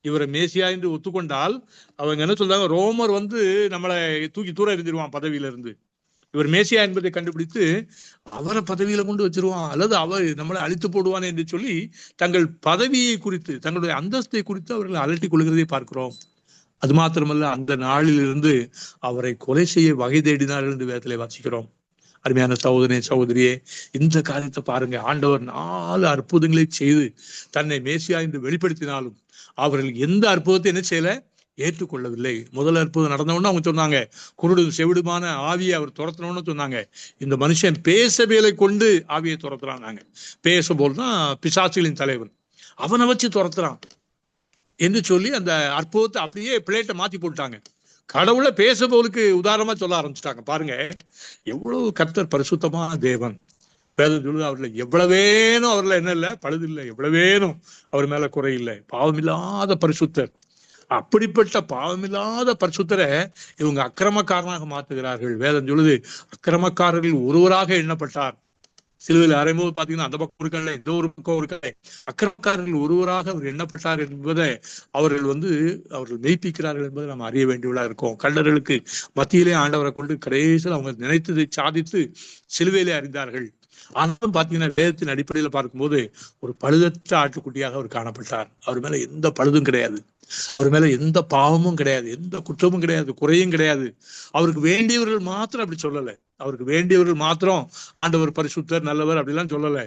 இவரை மேசியா என்று ஒத்துக்கொண்டால் அவங்க என்ன சொல்றாங்க? ரோமர் வந்து நம்மளை தூக்கி தூர எறிஞ்சிருவான் பதவியில இருந்து. இவர் மேசியா என்பதை கண்டுபிடித்து அவரை பதவியில கொண்டு வச்சிருவான், அல்லது அவர் நம்மளை அழித்து போடுவான் என்று சொல்லி தங்கள் பதவியை குறித்து, தங்களுடைய அந்தஸ்தை குறித்து அவர்கள் அலட்டி கொள்கிறதை பார்க்கிறோம். அது மாத்திரமல்ல, அந்த நாளிலிருந்து அவரை கொலை செய்ய வகை தேடினார்கள் என்று வேதத்திலே வாசிக்கிறோம். அருமையான சகோதரனே சகோதரியே, இந்த காரியத்தை பாருங்க. ஆண்டவர் 4 அற்புதங்களை செய்து தன்னை மேசியா என்று வெளிப்படுத்தினாலும் அவர்கள் எந்த அற்புதத்தை என்ன செய்யல? ஏற்றுக்கொள்ளவில்லை. முதல் அற்புதம் நடந்தவொன்னு அவங்க சொன்னாங்க, குருடு செவிடுமான ஆவியை அவர் துரத்தணும்னு சொன்னாங்க. இந்த மனுஷன் பேசவேலை கொண்டு ஆவியை துரத்துறாங்க. பேச போல்தான் பிசாசுகளின் தலைவன், அவனை வச்சு துரத்துறான் என்று சொல்லி அந்த அற்புதத்தை அப்படியே பிளேட்டை மாத்தி போட்டாங்க. கடவுளை பேசுபவளுக்கு உதாரணமா சொல்ல ஆரம்பிச்சுட்டாங்க. பாருங்க எவ்வளவு கர்த்தர் பரிசுத்தமான தேவன். வேதம் சொல்லுது, அவர்ல எவ்வளவேனும் அவர்ல என்ன இல்லை? பழுது இல்லை. எவ்வளவேனும் அவர் மேல குறை இல்லை. பாவமில்லாத பரிசுத்தர். அப்படிப்பட்ட பாவமில்லாத பரிசுத்தரை இவங்க அக்கிரமக்காரனாக மாத்துகிறார்கள். வேதம் சொல்லுது, அக்கிரமக்காரர்கள் ஒருவராக எண்ணப்பட்டார். சிலுவையில் அறையும்போது பாத்தீங்கன்னா அந்த பக்கம் இருக்கல, இந்த ஒரு பக்கம் இருக்கல, அக்கிரமக்காரர்கள் ஒருவராக அவர் எண்ணப்பட்டார் என்பதை அவர்கள் மெய்ப்பிக்கிறார்கள் என்பதை நாம் அறிய வேண்டியவர்களா இருக்கோம். கள்ளர்களுக்கு மத்தியிலே ஆண்டவரை கொண்டு கடைசியில் அவங்க நினைத்ததை சாதித்து சிலுவையிலே அறிந்தார்கள். ஆனாலும் பாத்தீங்கன்னா வேதத்தின் அடிப்படையில் பார்க்கும்போது ஒரு பழுதற்ற ஆட்டுக்குட்டியாக அவர் காணப்பட்டார். அவர் மேல எந்த பழுதும் கிடையாது, அவர் மேல எந்த பாவமும் கிடையாது, எந்த குற்றமும் கிடையாது, குறையும் கிடையாது. அவருக்கு வேண்டியவர்கள் மாத்திரம் அப்படி சொல்லல. அவருக்கு வேண்டியவர்கள் மாத்திரம் ஆண்டவர் பரிசுத்தர் நல்லவர் அப்படிலாம் சொல்லல.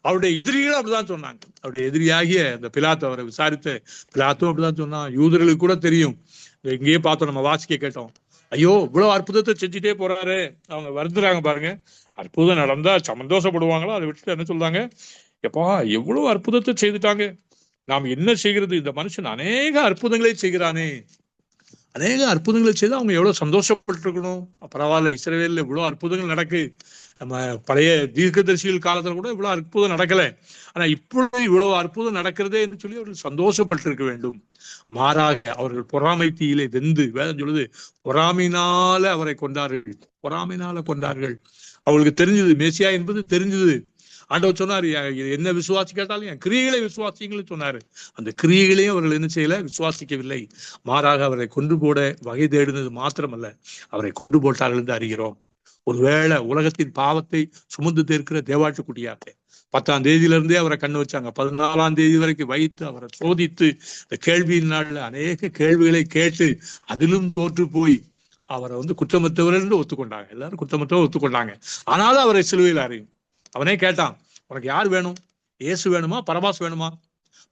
அவருடைய எதிரிகள் அப்படிதான் சொன்னாங்க. அவருடைய எதிரியாகிய அந்த பிலாத்து, அவரை விசாரித்த பிலாத்தும் அப்படிதான் சொன்னான். யூதர்களுக்கு கூட தெரியும். எங்கேயே பார்த்தோம், நம்ம வாசிக்க கேட்டோம், ஐயோ இவ்வளவு அற்புதத்தை செஞ்சுட்டே போறாரு, அவங்க வருந்துறாங்க பாருங்க. அற்புதம் நடந்தா சந்தோஷப்படுவாங்களோ, அதை விட்டுட்டு என்ன சொல்றாங்க, எப்பா எவ்வளவு அற்புதத்தை செய்துட்டாங்க, நாம் என்ன செய்கிறது, இந்த மனுஷன் அநேக அற்புதங்களை செய்கிறானே, அநேக அற்புதங்களை செய்து அவங்க எவ்வளவு சந்தோஷப்பட்டு இருக்கணும். பரவாயில்ல, இஸ்ரவேல்ல இவ்வளவு அற்புதங்கள் நடக்கு, நம்ம பழைய தீர்க்கதரிசிகள் காலத்துல கூட இவ்வளவு அற்புதம் நடக்கல, ஆனா இப்பொழுது இவ்வளவு அற்புதம் நடக்கிறதே என்று சொல்லி அவர்கள் சந்தோஷப்பட்டிருக்க வேண்டும். மாறாக அவர்கள் பொறாமை தீயிலே வெந்து, வேதம் சொல்லுது, பொறாமையினால அவரை கொண்டார்கள், பொறாமையினால கொண்டார்கள். அவங்களுக்கு தெரிஞ்சது மேசியா என்பது தெரிஞ்சது. ஆண்டவர் சொன்னாரு, என்ன விசுவாசி கேட்டாலும் என் கிரியைகளை விசுவாசிங்கன்னு சொன்னாரு. அந்த கிரியைகளையும் அவர்கள் என்ன செய்யல, விசுவாசிக்கவில்லை. மாறாக அவரை கொண்டு போட வகை தேடினது மாத்திரமல்ல, அவரை கொண்டு போட்டார்கள் என்று அறிகிறோம். ஒருவேளை உலகத்தின் பாவத்தை சுமந்து தீர்க்கிற தேவாட்டுக்குட்டியாக 10ஆம் தேதியிலிருந்தே அவரை கண்ணு வச்சாங்க. 14ஆம் தேதி வரைக்கும் வைத்து அவரை சோதித்து இந்த கேள்வியின் நாள்ல அநேக கேள்விகளை கேட்டு அதிலும் தோற்று போய் அவரை குற்றமற்றவர் என்று ஒத்துக்கொண்டாங்க. எல்லாரும் குற்றமற்றவர் ஒத்துக்கொண்டாங்க. ஆனாலும் அவரை சிலுவையில் அறையும். அவனே கேட்டான், உனக்கு யார் வேணும், இயேசு வேணுமா, பரபாஸ் வேணுமா?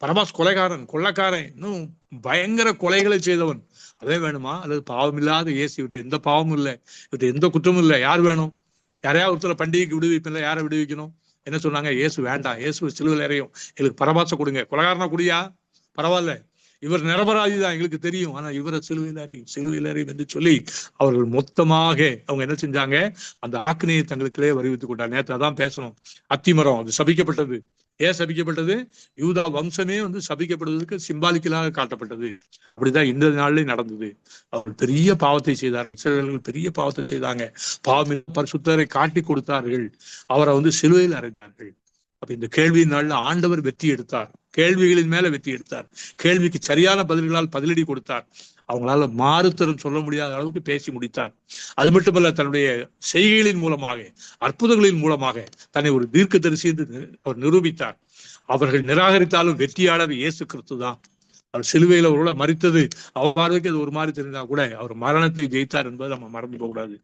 பரபாஸ் கொலைகாரன், கொள்ளைக்காரன், இன்னும் பயங்கர கொலைகளை செய்தவன், அதே வேணுமா, அல்லது பாவம் இல்லாத இயேசு, இவருக்கு எந்த பாவமும் இல்லை, இவருக்கு எந்த குற்றமும் இல்லை, யார் வேணும்? யாரையாவது ஒருத்தர் பண்டிகைக்கு விடுவிப்பில்லை, யாரை விடுவிக்கணும்? என்ன சொன்னாங்க, இயேசு வேண்டாம், இயேசு சிலுவையில் அறையும், எங்களுக்கு பரபாச கொடுங்க. கொலைகாரனா குடியா, பரவாயில்ல, இவர் நிரபராதிதான் எங்களுக்கு தெரியும், ஆனா இவரை சிலுவையில் அறியும் என்று சொல்லி அவர்கள் மொத்தமாக அவங்க என்ன செஞ்சாங்க, அந்த ஆக்கினையை தங்களுக்குள்ளே வருவித்துக் கொண்டார். நேற்று அதான் பேசணும், அத்திமரம் அது சபிக்கப்பட்டது. ஏன் சபிக்கப்பட்டது? யூதா வம்சமே சபிக்கப்படுவதற்கு சிம்பாலிக்கலாக காட்டப்பட்டது. அப்படிதான் இந்த நாள்ல நடந்தது. அவர் பெரிய பாவத்தை செய்தார், இஸ்ரவேலர்கள் பெரிய பாவத்தை செய்தாங்க. பாவம் பரிசுத்தரை காட்டி கொடுத்தார்கள், அவரை சிலுவையில் அறைந்தார்கள். அப்ப இந்த கேள்வியின் நாள்ல ஆண்டவர் வெற்றி எடுத்தார், கேள்விகளின் மேல வெற்றி எடுத்தார், கேள்விக்கு சரியான பதில்களால் பதிலடி கொடுத்தார். அவங்களால மாறுத்தரம் சொல்ல முடியாத அளவுக்கு பேசி முடித்தார். அது மட்டுமல்ல, தன்னுடைய செய்கைகளின் மூலமாக, அற்புதங்களின் மூலமாக தன்னை ஒரு தீர்க்கதரிசி என்று அவர் நிரூபித்தார். அவர்கள் நிராகரித்தாலும் வெற்றியாளர் இயேசு கிறிஸ்து தான். அவர் சிலுவையில ஒருவேளை மரித்தது அவர் பார்வைக்கு அது ஒரு மாதிரி தெரிந்தா கூட அவர் மரணத்தை ஜெயித்தார் என்பதை நம்ம மறந்து போகக்கூடாது.